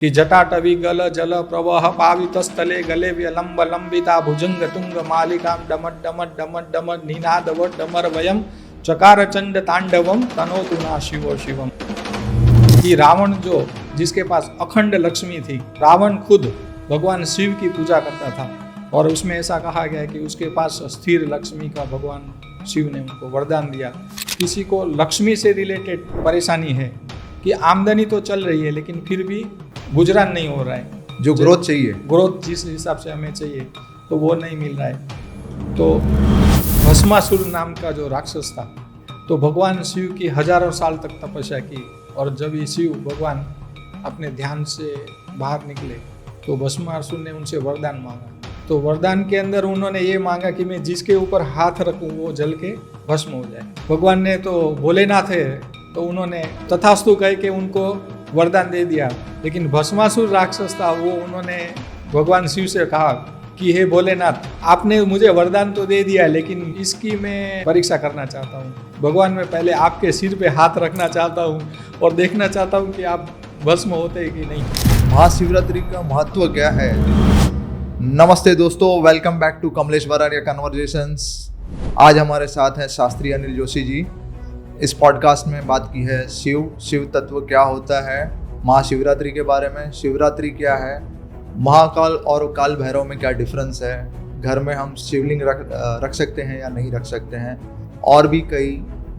कि जटाटवी गल जल प्रवाह पावित स्थले गले व्यलंब लंबिता भुजंग तुंग मालिकां डमट डमट डमट डमट निनादव डमर वयम चकार चंड तांडवम तनोतु ना शिवो शिवम। कि रावण जो जिसके पास अखंड लक्ष्मी थी, रावण खुद भगवान शिव की पूजा करता था और उसमें ऐसा कहा गया है कि उसके पास स्थिर लक्ष्मी का भगवान शिव ने उनको वरदान दिया। किसी को लक्ष्मी से रिलेटेड परेशानी है कि आमदनी तो चल रही है लेकिन फिर भी गुजरान नहीं हो रहा है, जो ग्रोथ चाहिए, ग्रोथ जिस हिसाब से हमें चाहिए तो वो नहीं मिल रहा है। तो भस्मासुर नाम का जो राक्षस था, तो भगवान शिव की हजारों साल तक तपस्या की और जब ये शिव भगवान अपने ध्यान से बाहर निकले तो भस्मासुर ने उनसे वरदान मांगा। तो वरदान के अंदर उन्होंने ये मांगा कि मैं जिसके ऊपर हाथ रखूं वो जल के भस्म हो जाए। भगवान ने तो भोलेनाथ है तो उन्होंने तथास्तु कह के उनको वरदान दे दिया, लेकिन भस्मासुर राक्षस था वो उन्होंने भगवान शिव से कहा कि हे भोलेनाथ, आपने मुझे वरदान तो दे दिया लेकिन इसकी मैं परीक्षा करना चाहता हूँ। भगवान, मैं पहले आपके सिर पे हाथ रखना चाहता हूँ और देखना चाहता हूँ कि आप भस्म होते हैं कि नहीं। महाशिवरात्रि का महत्व क्या है? नमस्ते दोस्तों, welcome back to Kamlesh Bararia conversations. आज हमारे साथ हैं शास्त्री अनिल जोशी जी। इस पॉडकास्ट में बात की है शिव तत्व क्या होता है, महाशिवरात्रि के बारे में, शिवरात्रि क्या है, महाकाल और काल भैरव में क्या डिफरेंस है, घर में हम शिवलिंग रख सकते हैं या नहीं रख सकते हैं, और भी कई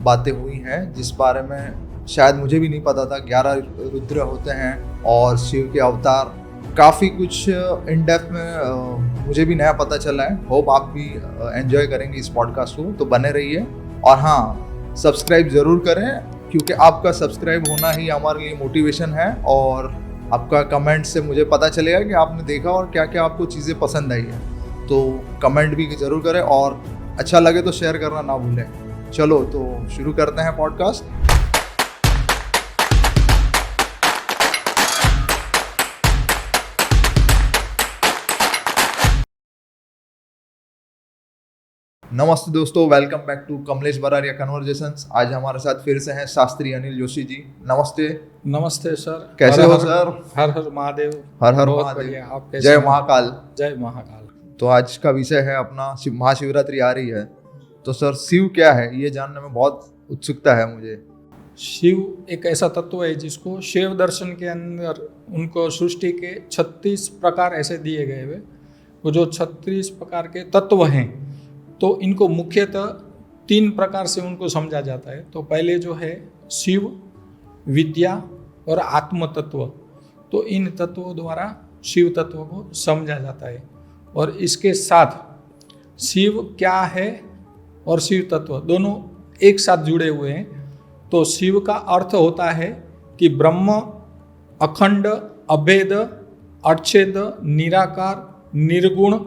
बातें हुई हैं जिस बारे में शायद मुझे भी नहीं पता था। 11 रुद्र होते हैं और शिव के अवतार, काफ़ी कुछ इन डेप्थ में मुझे भी नया पता चला है। होप आप भी एंजॉय करेंगे इस पॉडकास्ट को, तो बने रहिए। और हाँ, सब्सक्राइब ज़रूर करें क्योंकि आपका सब्सक्राइब होना ही हमारे लिए मोटिवेशन है और आपका कमेंट से मुझे पता चलेगा कि आपने देखा और क्या क्या आपको चीज़ें पसंद आई है। तो कमेंट भी ज़रूर करें और अच्छा लगे तो शेयर करना ना भूलें। चलो तो शुरू करते हैं पॉडकास्ट। नमस्ते दोस्तों, welcome back to Kamlesh Bararia conversations. आज हमारे साथ फिर से हैं शास्त्री अनिल जोशी जी। नमस्ते। नमस्ते सर, कैसे हो सर? हर हर महादेव। हर हर बहुत महादेव। बढ़िया। आप कैसे जय हैं? महाकाल। जय महाकाल। तो आज का विषय है अपना महाशिवरात्रि आ रही है, तो सर शिव क्या है ये जानने में बहुत उत्सुकता है मुझे। शिव एक ऐसा तत्व है जिसको शिव दर्शन के अंदर उनको सृष्टि के 36 प्रकार ऐसे दिए गए हुए। वो जो 36 प्रकार के तत्व हैं तो इनको मुख्यतः 3 प्रकार से उनको समझा जाता है। तो पहले जो है शिव, विद्या और आत्म तत्व। तो इन तत्वों द्वारा शिव तत्व को समझा जाता है और इसके साथ शिव क्या है और शिव तत्व दोनों एक साथ जुड़े हुए हैं। तो शिव का अर्थ होता है कि ब्रह्म, अखंड, अभेद, अच्छेद, निराकार, निर्गुण,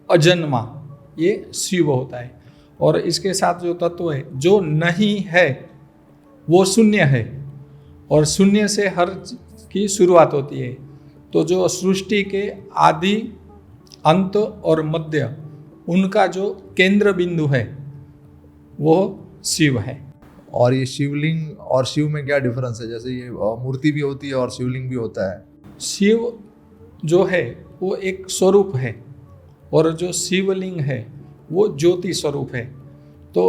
अजन्मा, ये शिव होता है। और इसके साथ जो तत्व है, जो नहीं है वो शून्य है और शून्य से हर की शुरुआत होती है। तो जो सृष्टि के आदि, अंत और मध्य, उनका जो केंद्र बिंदु है वो शिव है। और ये शिवलिंग और शिव में क्या डिफरेंस है? जैसे ये मूर्ति भी होती है और शिवलिंग भी होता है। शिव जो है वो एक स्वरूप है और जो शिवलिंग है वो ज्योति स्वरूप है। तो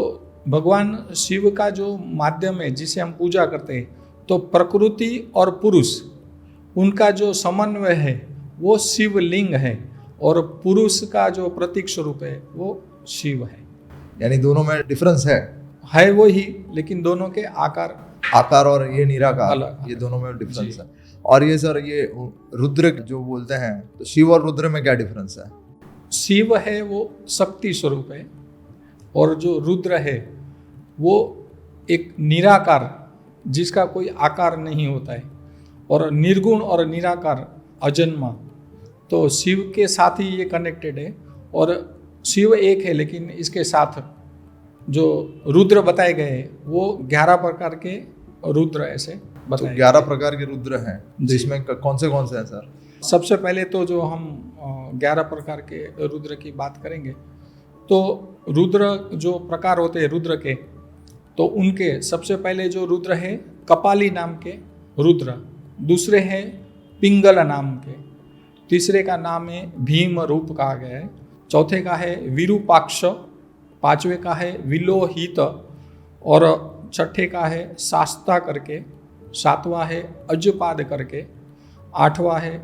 भगवान शिव का जो माध्यम है जिसे हम पूजा करते हैं, तो प्रकृति और पुरुष उनका जो समन्वय है वो शिवलिंग है और पुरुष का जो प्रतीक स्वरूप है वो शिव है। यानी दोनों में डिफरेंस है वो ही, लेकिन दोनों के आकार और ये निराकार, अलग, ये दोनों में डिफरेंस है। और ये सर, ये रुद्र जो बोलते हैं, तो शिव और रुद्र में क्या डिफरेंस है? शिव है वो शक्ति स्वरूप है और जो रुद्र है वो एक निराकार जिसका कोई आकार नहीं होता है, और निर्गुण और निराकार, अजन्मा। तो शिव के साथ ही ये कनेक्टेड है और शिव एक है, लेकिन इसके साथ जो रुद्र बताए गए हैं वो 11 प्रकार के रुद्र ऐसे बताए। 11 प्रकार के रुद्र हैं, तो इसमें कौन से हैं सर? सबसे पहले तो जो हम 11 प्रकार के रुद्र की बात करेंगे, तो रुद्र जो प्रकार होते हैं रुद्र के, तो उनके सबसे पहले जो रुद्र है कपाली नाम के रुद्र, दूसरे हैं पिंगल नाम के, तीसरे का नाम है भीम रूप कहा गया है, चौथे का है विरूपाक्ष, पांचवे का है विलोहित और छठे का है शास्ता करके, सातवां है अजपाद करके, आठवां है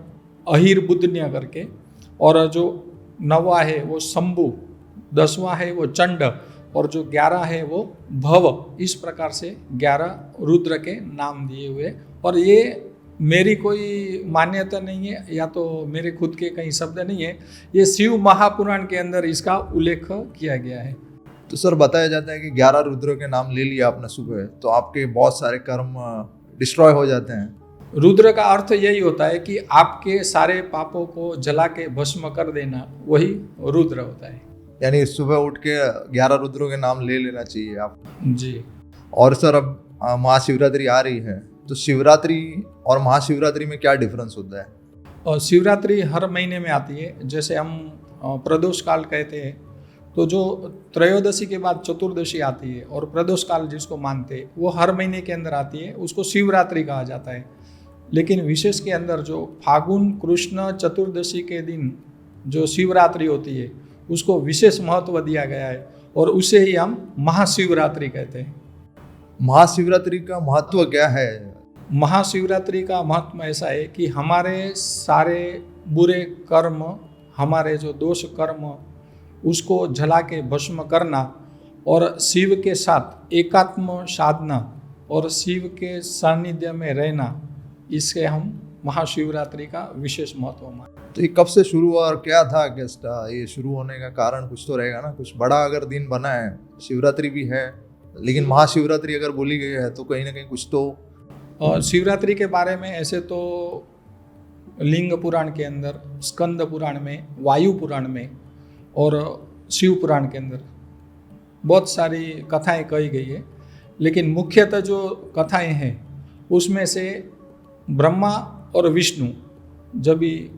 अहिर्बुद्धन्य करके और जो नौवां है वो शंभु, 10वां है वो चंड और जो 11 है वो भव। इस प्रकार से 11 रुद्र के नाम दिए हुए। और ये मेरी कोई मान्यता नहीं है या तो मेरे खुद के कई शब्द नहीं है, ये शिव महापुराण के अंदर इसका उल्लेख किया गया है। तो सर बताया जाता है कि 11 रुद्रों के नाम ले लिया आपने सुबह तो आपके बहुत सारे कर्म डिस्ट्रॉय हो जाते हैं। रुद्र का अर्थ यही होता है कि आपके सारे पापों को जला के भस्म कर देना, वही रुद्र होता है। यानी सुबह उठ के 11 रुद्रों के नाम ले लेना चाहिए आप जी। और सर अब महाशिवरात्रि आ रही है, तो शिवरात्रि और महाशिवरात्रि में क्या डिफरेंस होता है? और शिवरात्रि हर महीने में आती है, जैसे हम प्रदोष काल कहते हैं, तो जो त्रयोदशी के बाद चतुर्दशी आती है और प्रदोष काल जिसको मानते हैं वो हर महीने के अंदर आती है, उसको शिवरात्रि कहा जाता है। लेकिन विशेष के अंदर जो फागुन कृष्ण चतुर्दशी के दिन जो शिवरात्रि होती है उसको विशेष महत्व दिया गया है और उसे ही हम महाशिवरात्रि कहते हैं। महाशिवरात्रि का महत्व क्या है? महाशिवरात्रि का महत्व ऐसा है कि हमारे सारे बुरे कर्म, हमारे जो दोष कर्म, उसको जला के भस्म करना और शिव के साथ एकात्म साधना और शिव के सानिध्य में रहना, इससे हम महाशिवरात्रि का विशेष महत्व मानते हैं। तो ये कब से शुरू हुआ और क्या था क्या ये शुरू होने का कारण? कुछ तो रहेगा ना, कुछ बड़ा अगर दिन बना है, शिवरात्रि भी है लेकिन महाशिवरात्रि अगर बोली गई है तो कहीं ना कहीं कुछ तो। और शिवरात्रि के बारे में ऐसे तो लिंग पुराण के अंदर, स्कंद पुराण में, वायु पुराण में और शिव पुराण के अंदर बहुत सारी कथाएं कही गई है। लेकिन मुख्यतः जो कथाएं हैं उसमें से ब्रह्मा और विष्णु, जब भी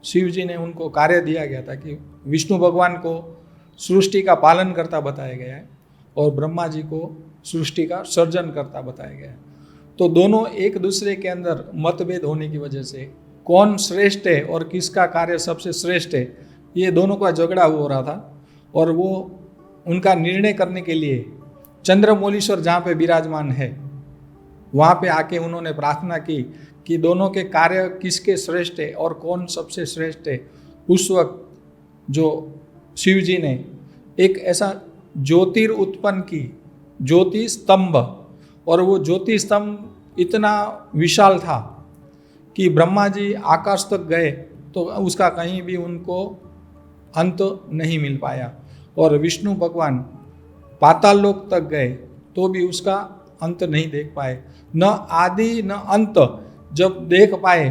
शिव जी ने उनको कार्य दिया गया था कि विष्णु भगवान को सृष्टि का पालन करता बताया गया है और ब्रह्मा जी को सृष्टि का सर्जन करता बताया गया है, तो दोनों एक दूसरे के अंदर मतभेद होने की वजह से कौन श्रेष्ठ है और किसका कार्य सबसे श्रेष्ठ है, ये दोनों का झगड़ा हो रहा था। और वो उनका निर्णय करने के लिए चंद्रमौलीश्वर जहाँ पे विराजमान है वहाँ पे आके उन्होंने प्रार्थना की कि दोनों के कार्य किसके श्रेष्ठ है और कौन सबसे श्रेष्ठ है। उस वक्त जो शिव जी ने एक ऐसा ज्योतिर उत्पन्न की, ज्योति स्तंभ, और वो ज्योति स्तंभ इतना विशाल था कि ब्रह्मा जी आकाश तक गए तो उसका कहीं भी उनको अंत नहीं मिल पाया और विष्णु भगवान पाताल लोक तक गए तो भी उसका अंत नहीं देख पाए, न आदि न अंत जब देख पाए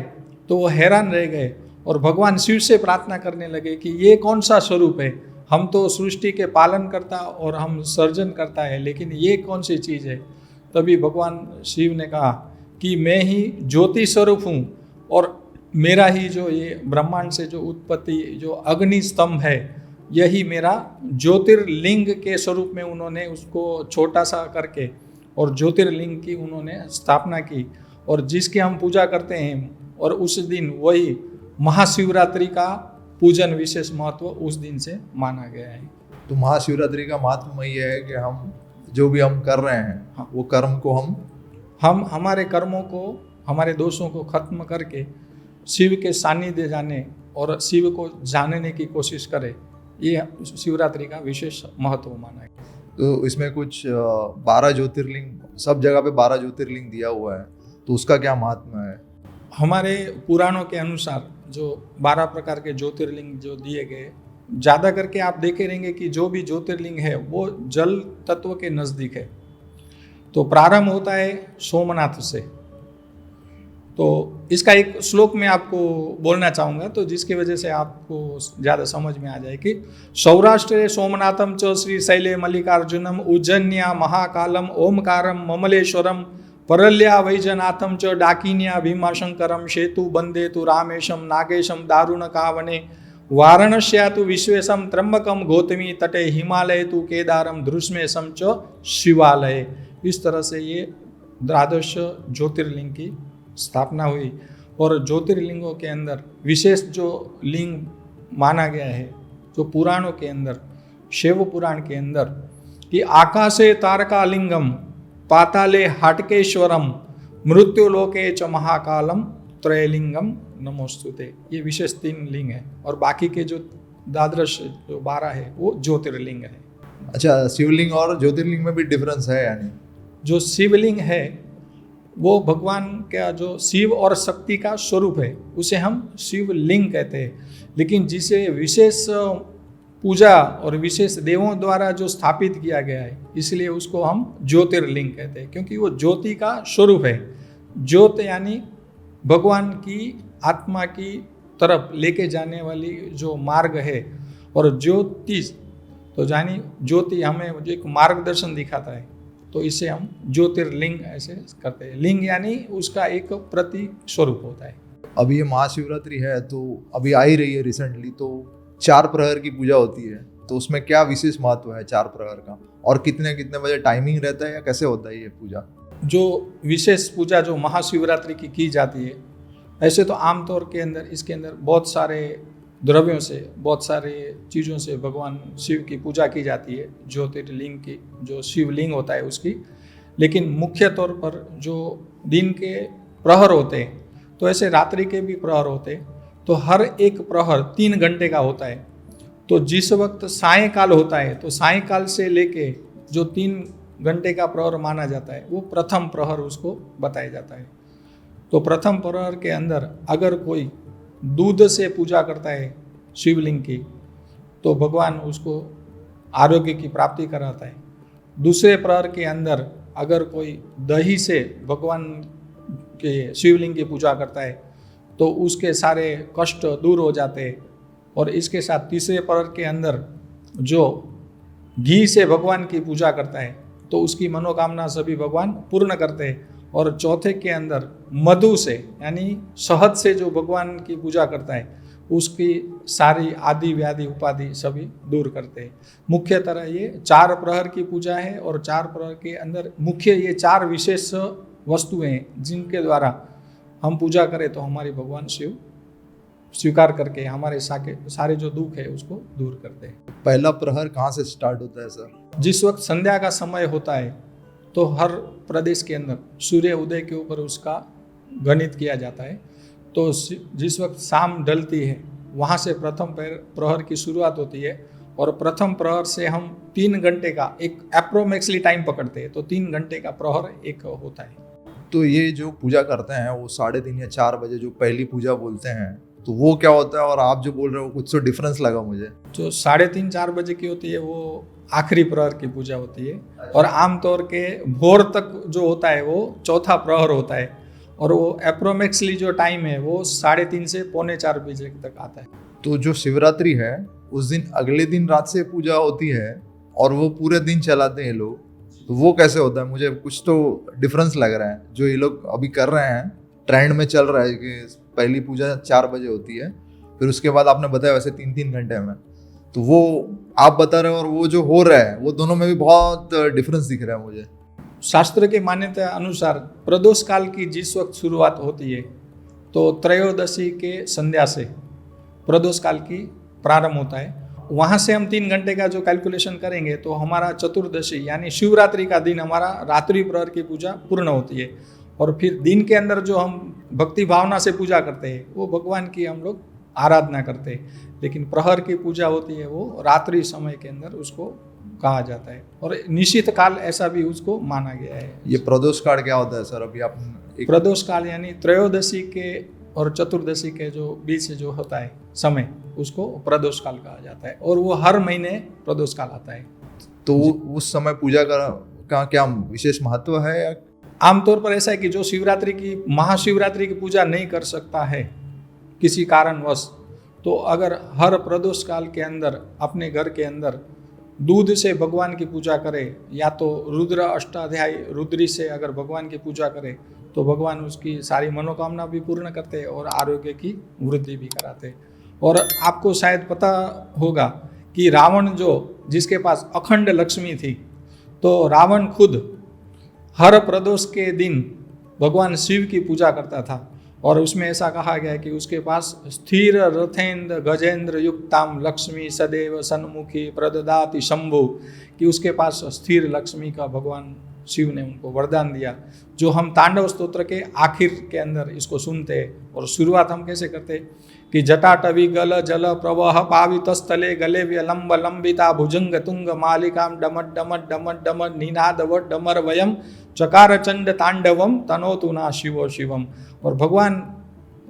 तो वो हैरान रह गए और भगवान शिव से प्रार्थना करने लगे कि ये कौन सा स्वरूप है, हम तो सृष्टि के पालन करता और हम सर्जन करता है, लेकिन ये कौन सी चीज़ है। तभी भगवान शिव ने कहा कि मैं ही ज्योति स्वरूप हूँ और मेरा ही जो ये ब्रह्मांड से जो उत्पत्ति, जो अग्नि स्तंभ है, यही मेरा ज्योतिर्लिंग के स्वरूप में उन्होंने उसको छोटा सा करके और ज्योतिर्लिंग की उन्होंने स्थापना की और जिसकी हम पूजा करते हैं। और उस दिन वही महाशिवरात्रि का पूजन विशेष महत्व उस दिन से माना गया है। तो महाशिवरात्रि का महत्व ये है कि हम जो भी हम कर रहे हैं, हाँ, वो कर्म को हम हमारे कर्मों को, हमारे दोषों को खत्म करके शिव के सानिध्य जाने और शिव को जानने की कोशिश करें, ये शिवरात्रि का विशेष महत्व माना है। तो इसमें कुछ 12 ज्योतिर्लिंग, सब जगह पे 12 ज्योतिर्लिंग दिया हुआ है, तो उसका क्या महत्व है? हमारे पुराणों के अनुसार जो 12 प्रकार के ज्योतिर्लिंग जो दिए गए, ज़्यादा करके आप देखे रहेंगे कि जो भी ज्योतिर्लिंग है वो जल तत्व के नज़दीक है। तो प्रारंभ होता है सोमनाथ से। तो इसका एक श्लोक मैं आपको बोलना चाहूँगा तो जिसकी वजह से आपको ज़्यादा समझ में आ जाए कि सौराष्ट्रे सोमनाथम च श्री शैले मल्लिकार्जुनम उज्जन्या महाकालम ओमकारम ममलेश्वरम परल्या वैजनाथम च डाकिन्या भीमाशंकरम सेतु बंदे तु रामेशम नागेशम दारुणकावने वाराणस्या तु विश्वेशम त्र्यंबकम गौतमी तटे हिमालय तु केदारम धृष्मेशम च शिवालय। इस तरह से ये द्वादश ज्योतिर्लिंग की स्थापना हुई और ज्योतिर्लिंगों के अंदर विशेष जो लिंग माना गया है, जो पुराणों के अंदर, शिव पुराण के अंदर, कि आकाशे तारकालिंगम पाताले हाटकेश्वरम मृत्युलोके च महाकालम त्रयलिंगम नमोस्तुते, ये विशेष 3 लिंग है। और बाकी के जो द्वादश जो 12 है वो ज्योतिर्लिंग है। अच्छा, शिवलिंग और ज्योतिर्लिंग में भी डिफरेंस है यानी? जो शिवलिंग है वो भगवान का जो शिव और शक्ति का स्वरूप है, उसे हम शिवलिंग कहते हैं। लेकिन जिसे विशेष पूजा और विशेष देवों द्वारा जो स्थापित किया गया है, इसलिए उसको हम ज्योतिर्लिंग कहते हैं, क्योंकि वो ज्योति का स्वरूप है। ज्योत यानी भगवान की आत्मा की तरफ लेके जाने वाली जो मार्ग है, और ज्योति तो जानी ज्योति हमें जो एक मार्गदर्शन दिखाता है, तो इसे हम ज्योतिर्लिंग ऐसे करते हैं। लिंग यानी उसका एक प्रतीक स्वरूप होता है। अभी ये महाशिवरात्रि है, तो अभी आ ही रही है रिसेंटली, तो 4 प्रहर की पूजा होती है, तो उसमें क्या विशेष महत्व है 4 प्रहर का, और कितने कितने बजे टाइमिंग रहता है या कैसे होता है ये पूजा? जो विशेष पूजा जो महाशिवरात्रि की जाती है, ऐसे तो आमतौर के अंदर इसके अंदर बहुत सारे द्रव्यों से, बहुत सारे चीज़ों से भगवान शिव की पूजा की जाती है, ज्योतिर्लिंग की, जो शिवलिंग होता है उसकी। लेकिन मुख्य तौर पर जो दिन के प्रहर होते हैं, तो ऐसे रात्रि के भी प्रहर होते हैं, तो हर एक प्रहर 3 घंटे का होता है। तो जिस वक्त सायंकाल होता है, तो सायंकाल से लेके जो 3 घंटे का प्रहर माना जाता है, वो प्रथम प्रहर उसको बताया जाता है। तो प्रथम प्रहर के अंदर अगर कोई दूध से पूजा करता है शिवलिंग की, तो भगवान उसको आरोग्य की प्राप्ति कराता है। दूसरे प्रहर के अंदर अगर कोई दही से भगवान के शिवलिंग की पूजा करता है, तो उसके सारे कष्ट दूर हो जाते हैं। और इसके साथ तीसरे प्रहर के अंदर जो घी से भगवान की पूजा करता है, तो उसकी मनोकामना सभी भगवान पूर्ण करते हैं। और चौथे के अंदर मधु से यानी शहद से जो भगवान की पूजा करता है, उसकी सारी आदि व्याधि उपाधि सभी दूर करते हैं। मुख्य तरह ये 4 प्रहर की पूजा है, और 4 प्रहर के अंदर मुख्य ये 4 विशेष वस्तुएं हैं, जिनके द्वारा हम पूजा करें तो हमारी भगवान शिव स्वीकार करके हमारे सारे जो दुख है उसको दूर करते हैं। पहला प्रहर कहाँ से स्टार्ट होता है सर? जिस वक्त संध्या का समय होता है, तो हर प्रदेश के अंदर सूर्य उदय के ऊपर उसका गणित किया जाता है। तो जिस वक्त शाम ढलती है, वहाँ से प्रथम प्रहर की शुरुआत होती है। और प्रथम प्रहर से हम 3 घंटे का एक अप्रोक्सिमेटली टाइम पकड़ते हैं, तो 3 घंटे का प्रहर एक होता है। तो ये जो पूजा करते हैं वो 3:30 या 4 बजे जो पहली पूजा बोलते हैं, तो वो क्या होता है? और आप जो बोल रहे हो कुछ तो डिफरेंस लगा मुझे। जो 3:30-4 बजे की होती है वो आखिरी प्रहर की पूजा होती है। और आमतौर के भोर तक जो होता है वो चौथा प्रहर होता है। और वो अप्रोक्सिमेटली जो टाइम है वो 3:30 से 3:45 बजे तक आता है। तो जो शिवरात्रि है उस दिन अगले दिन रात से पूजा होती है और वो पूरे दिन चलाते हैं लोग, तो वो कैसे होता है? मुझे कुछ तो डिफरेंस लग रहा है। जो ये लोग अभी कर रहे हैं, ट्रेंड में चल रहा है कि पहली पूजा 4 बजे होती है, फिर उसके बाद आपने बताया वैसे 3-3 घंटे में, तो वो आप बता रहे हो और वो जो हो रहा है वो दोनों में भी बहुत डिफरेंस दिख रहा है मुझे। शास्त्र के मान्यता अनुसार प्रदोष काल की जिस वक्त शुरुआत होती है, तो त्रयोदशी के संध्या से प्रदोष काल की प्रारंभ होता है। वहाँ से हम 3 घंटे का जो कैलकुलेशन करेंगे, तो हमारा चतुर्दशी यानी शिवरात्रि का दिन हमारा रात्रि प्रहर की पूजा पूर्ण होती है। और फिर दिन के अंदर जो हम भक्ति भावना से पूजा करते हैं, वो भगवान की हम लोग आराधना करते हैं। लेकिन प्रहर की पूजा होती है वो रात्रि समय के अंदर उसको कहा जाता है, और निश्चित काल ऐसा भी उसको माना गया है। ये प्रदोष काल क्या होता है सर? अभी आप प्रदोष काल यानी त्रयोदशी के और चतुर्दशी के जो बीच जो होता है समय, उसको प्रदोष काल कहा जाता है। और वो हर महीने प्रदोष काल आता है। तो उस समय पूजा का क्या विशेष महत्व है? या आमतौर पर ऐसा है कि जो शिवरात्रि की महाशिवरात्रि की पूजा नहीं कर सकता है किसी कारणवश, तो अगर हर प्रदोष काल के अंदर अपने घर के अंदर दूध से भगवान की पूजा करे, या तो रुद्र अष्टाध्यायी रुद्री से अगर भगवान की पूजा करे, तो भगवान उसकी सारी मनोकामना भी पूर्ण करते हैं और आरोग्य की वृद्धि भी कराते हैं। और आपको शायद पता होगा कि रावण जिसके पास अखंड लक्ष्मी थी, तो रावण खुद हर प्रदोष के दिन भगवान शिव की पूजा करता था। और उसमें ऐसा कहा गया है कि उसके पास स्थिर रथेंद्र गजेंद्र युक्ताम लक्ष्मी सदैव सन्मुखी प्रददाति शंभु, कि उसके पास स्थिर लक्ष्मी का भगवान शिव ने उनको वरदान दिया, जो हम तांडव स्तोत्र के आखिर के अंदर इसको सुनते हैं। और शुरुआत हम कैसे करते हैं कि जटाटवी गल जल प्रवह पावित स्थले गले व्यलंब लंबिता भुजंग तुंग मालिकाम डमट डमट डमट डमट निनाद वट डमर वयम चकार चंड तांडवम तनोतु ना शिवो शिवम। और भगवान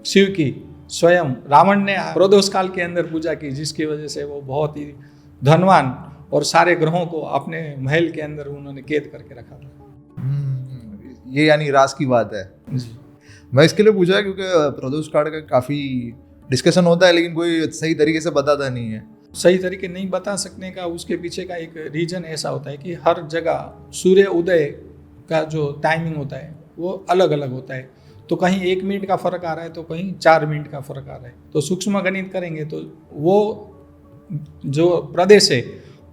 शिव की स्वयं रावण ने प्रदोष काल के अंदर पूजा की, जिसकी वजह से वो बहुत ही धनवान और सारे ग्रहों को अपने महल के अंदर उन्होंने कैद करके रखा था। ये यानी राज की बात है जी। मैं इसके लिए पूछा क्योंकि प्रदोष काल का काफी डिस्कशन होता है, लेकिन कोई सही तरीके से बताता नहीं है। सही तरीके नहीं बता सकने का उसके पीछे का एक रीजन ऐसा होता है कि हर जगह सूर्य उदय का जो टाइमिंग होता है वो अलग अलग होता है। तो कहीं 1 मिनट का फर्क आ रहा है तो कहीं 4 मिनट का फर्क आ रहा है। तो सूक्ष्म गणित करेंगे तो वो जो प्रदेश है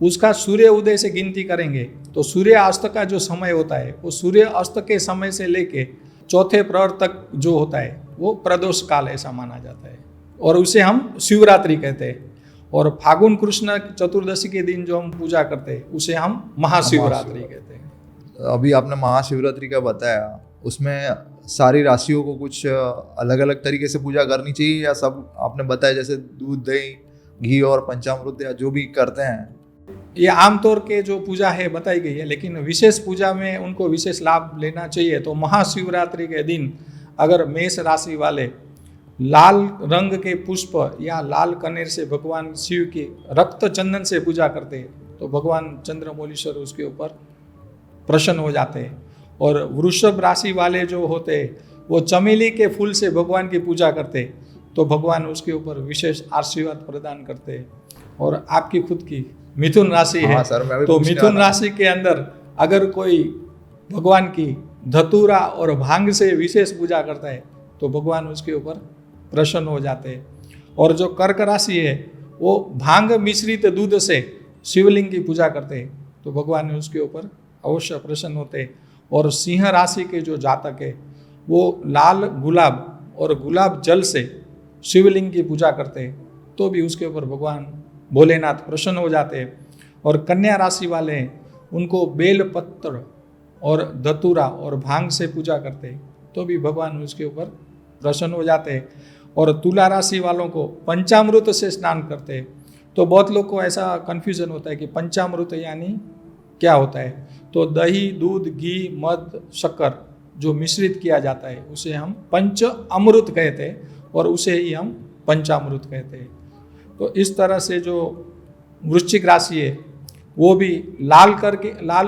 उसका सूर्य उदय से गिनती करेंगे तो सूर्य अस्त का जो समय होता है वो सूर्य अस्त के समय से लेके चौथे प्रहर तक जो होता है वो प्रदोष काल ऐसा माना जाता है, और उसे हम शिवरात्रि कहते हैं। और फागुन कृष्ण चतुर्दशी के दिन जो हम पूजा करते हैं उसे हम महाशिवरात्रि कहते हैं। अभी आपने महाशिवरात्रि का बताया, उसमें सारी राशियों को कुछ अलग अलग तरीके से पूजा करनी चाहिए या सब आपने बताया जैसे दूध दही घी और पंचामृत या जो भी करते हैं? ये आमतौर के जो पूजा है बताई गई है, लेकिन विशेष पूजा में उनको विशेष लाभ लेना चाहिए। तो महाशिवरात्रि के दिन अगर मेष राशि वाले लाल रंग के पुष्प या लाल कनेर से भगवान शिव की रक्त चंदन से पूजा करते हैं तो भगवान चंद्रमौलीश्वर उसके ऊपर प्रसन्न हो जाते हैं। और वृषभ राशि वाले जो होते हैं वो चमेली के फूल से भगवान की पूजा करते हैं तो भगवान उसके ऊपर विशेष आशीर्वाद प्रदान करते हैं। और आपकी खुद की मिथुन राशि है तो मिथुन राशि के अंदर अगर कोई भगवान की धतूरा और भांग से विशेष पूजा करता है तो भगवान उसके ऊपर प्रसन्न हो जाते हैं। और जो कर्क राशि है वो भांग मिश्रित दूध से शिवलिंग की पूजा करते हैं तो भगवान उसके ऊपर अवश्य प्रसन्न होते हैं। और सिंह राशि के जो जातक है वो लाल गुलाब और गुलाब जल से शिवलिंग की पूजा करते हैं तो भी उसके ऊपर भगवान भोलेनाथ प्रसन्न हो जाते हैं। और कन्या राशि वाले हैं उनको बेल पत्र और धतूरा और भांग से पूजा करते हैं तो भी भगवान उसके ऊपर प्रसन्न हो जाते हैं। और तुला राशि वालों को पंचामृत से स्नान करते हैं। तो बहुत लोग को ऐसा कन्फ्यूजन होता है कि पंचामृत यानी क्या होता है, तो दही दूध घी मध शक्कर जो मिश्रित किया जाता है उसे हम पंच अमृत कहते हैं और उसे ही हम पंचामृत कहते हैं। तो इस तरह से जो वृश्चिक राशि है वो भी लाल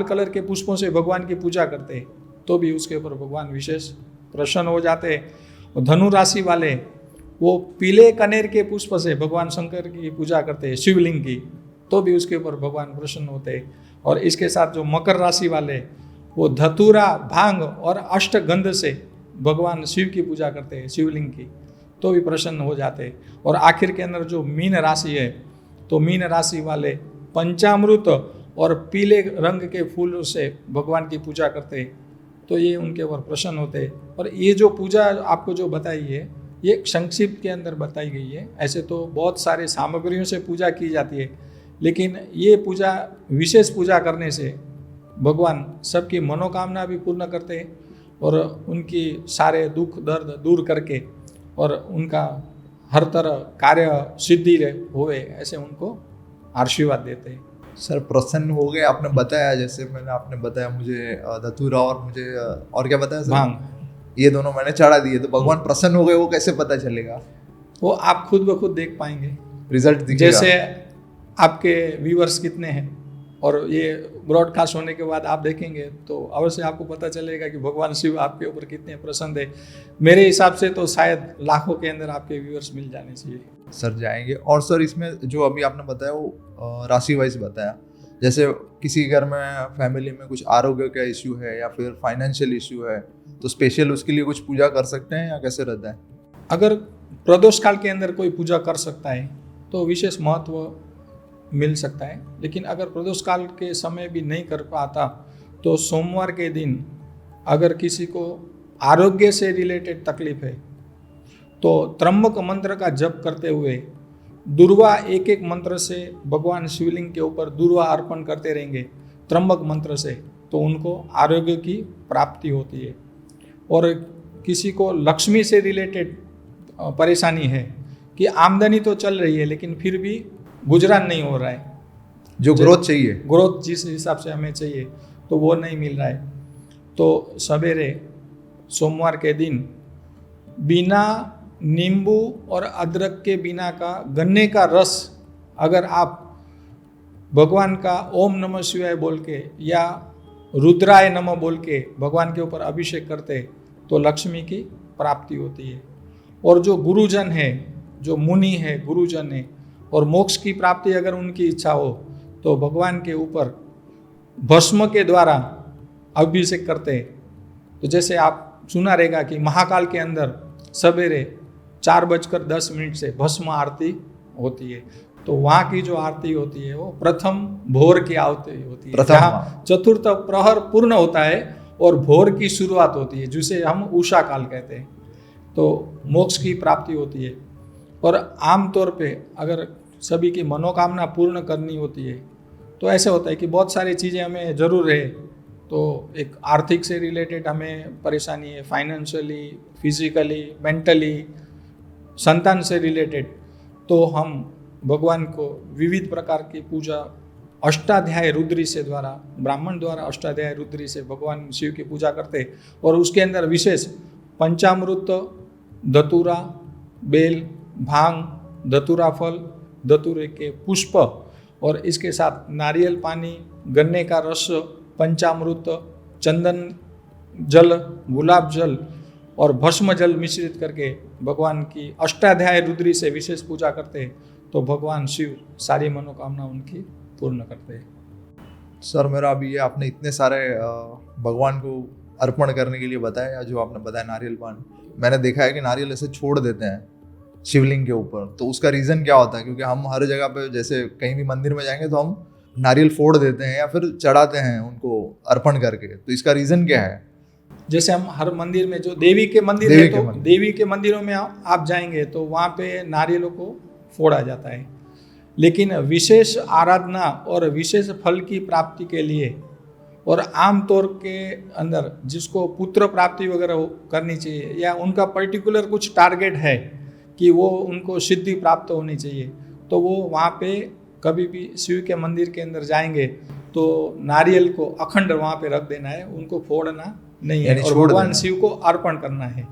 कलर के पुष्पों से भगवान की पूजा करते हैं तो भी उसके ऊपर भगवान विशेष प्रसन्न हो जाते हैं। और धनु राशि वाले वो पीले कनेर के पुष्प से भगवान शंकर की पूजा करते हैं शिवलिंग की तो भी उसके ऊपर भगवान प्रसन्न होते हैं। और इसके साथ जो मकर राशि वाले वो धतूरा भांग और अष्टगंध से भगवान शिव की पूजा करते हैं शिवलिंग की तो भी प्रसन्न हो जाते हैं। और आखिर के अंदर जो मीन राशि है तो मीन राशि वाले पंचामृत और पीले रंग के फूलों से भगवान की पूजा करते हैं तो ये उनके ऊपर प्रसन्न होते हैं। और ये जो पूजा आपको जो बताई है ये संक्षिप्त के अंदर बताई गई है। ऐसे तो बहुत सारे सामग्रियों से पूजा की जाती है, लेकिन ये पूजा विशेष पूजा करने से भगवान सबकी मनोकामना भी पूर्ण करते हैं और उनकी सारे दुख दर्द दूर करके और उनका हर तरह कार्य सिद्धि होवे ऐसे उनको आशीर्वाद देते हैं। सर प्रसन्न हो गए आपने बताया, जैसे आपने बताया मुझे धतूरा और मुझे और क्या बताया सर? भांग, ये दोनों मैंने चढ़ा दिए तो भगवान प्रसन्न हो गए वो कैसे पता चलेगा? वो आप खुद ब खुद देख पाएंगे, रिजल्ट दिखेगा। जैसे आपके व्यूअर्स कितने हैं और ये ब्रॉडकास्ट होने के बाद आप देखेंगे तो अवश्य आपको पता चलेगा कि भगवान शिव आपके ऊपर कितने प्रसन्न है। मेरे हिसाब से तो शायद लाखों के अंदर आपके व्यूअर्स मिल जाने चाहिए। सर जाएंगे। और सर इसमें जो अभी आपने बताया वो राशि वाइज बताया, जैसे किसी घर में फैमिली में कुछ आरोग्य का इश्यू है या फिर फाइनेंशियल इश्यू है तो स्पेशल उसके लिए कुछ पूजा कर सकते हैं या कैसे रहता है? अगर प्रदोष काल के अंदर कोई पूजा कर सकता है तो विशेष महत्व मिल सकता है, लेकिन अगर प्रदोष काल के समय भी नहीं कर पाता तो सोमवार के दिन अगर किसी को आरोग्य से रिलेटेड तकलीफ है तो त्र्यंबक मंत्र का जप करते हुए दुर्वा एक एक मंत्र से भगवान शिवलिंग के ऊपर दुर्वा अर्पण करते रहेंगे त्र्यंबक मंत्र से, तो उनको आरोग्य की प्राप्ति होती है। और किसी को लक्ष्मी से रिलेटेड परेशानी है कि आमदनी तो चल रही है लेकिन फिर भी गुजरान नहीं हो रहा है, जो ग्रोथ चाहिए, ग्रोथ जिस हिसाब से हमें चाहिए तो वो नहीं मिल रहा है, तो सवेरे सोमवार के दिन बिना नींबू और अदरक के बिना का गन्ने का रस अगर आप भगवान का ओम नमः शिवाय बोल के या रुद्राय नमः बोल के भगवान के ऊपर अभिषेक करते तो लक्ष्मी की प्राप्ति होती है। और जो गुरुजन है, जो मुनि है, गुरुजन है, और मोक्ष की प्राप्ति अगर उनकी इच्छा हो तो भगवान के ऊपर भस्म के द्वारा अभिषेक करते हैं। तो जैसे आप सुना रहेगा कि महाकाल के अंदर सवेरे 4:10 से भस्म आरती होती है, तो वहाँ की जो आरती होती है वो प्रथम भोर की आरती होती है, जहाँ चतुर्थ प्रहर पूर्ण होता है और भोर की शुरुआत होती है, जिसे हम उषा काल कहते हैं। तो मोक्ष की प्राप्ति होती है। और आम तौर पे अगर सभी की मनोकामना पूर्ण करनी होती है तो ऐसे होता है कि बहुत सारी चीज़ें हमें ज़रूर है, तो एक आर्थिक से रिलेटेड हमें परेशानी है, फाइनेंशियली, फिजिकली, मेंटली, संतान से रिलेटेड, तो हम भगवान को विविध प्रकार की पूजा अष्टाध्याय रुद्री से द्वारा, ब्राह्मण द्वारा अष्टाध्याय रुद्री से भगवान शिव की पूजा करते, और उसके अंदर विशेष पंचामृत, धतूरा, बेल, भांग, धतूरा फल, धतूरे के पुष्प और इसके साथ नारियल पानी, गन्ने का रस, पंचामृत, चंदन जल, गुलाब जल और भस्म जल मिश्रित करके भगवान की अष्टाध्याय रुद्री से विशेष पूजा करते हैं, तो भगवान शिव सारी मनोकामना उनकी पूर्ण करते हैं। सर मेरा अभी ये आपने इतने सारे भगवान को अर्पण करने के लिए बताया, जो आपने बताया नारियल पान, मैंने देखा है कि नारियल ऐसे छोड़ देते हैं शिवलिंग के ऊपर, तो उसका रीज़न क्या होता है? क्योंकि हम हर जगह पे जैसे कहीं भी मंदिर में जाएंगे तो हम नारियल फोड़ देते हैं या फिर चढ़ाते हैं उनको अर्पण करके, तो इसका रीज़न क्या है? जैसे हम हर मंदिर में, जो देवी के मंदिर है, तो देवी के मंदिरों में आप जाएंगे तो वहाँ पे नारियलों को फोड़ा जाता है, लेकिन विशेष आराधना और विशेष फल की प्राप्ति के लिए और आम तौर के अंदर जिसको पुत्र प्राप्ति वगैरह करनी चाहिए या उनका पर्टिकुलर कुछ टारगेट है कि वो उनको सिद्धि प्राप्त होनी चाहिए, तो वो वहाँ पे कभी भी शिव के मंदिर के अंदर जाएंगे तो नारियल को अखंड वहाँ पे रख देना है, उनको फोड़ना नहीं है और भगवान शिव को अर्पण करना है,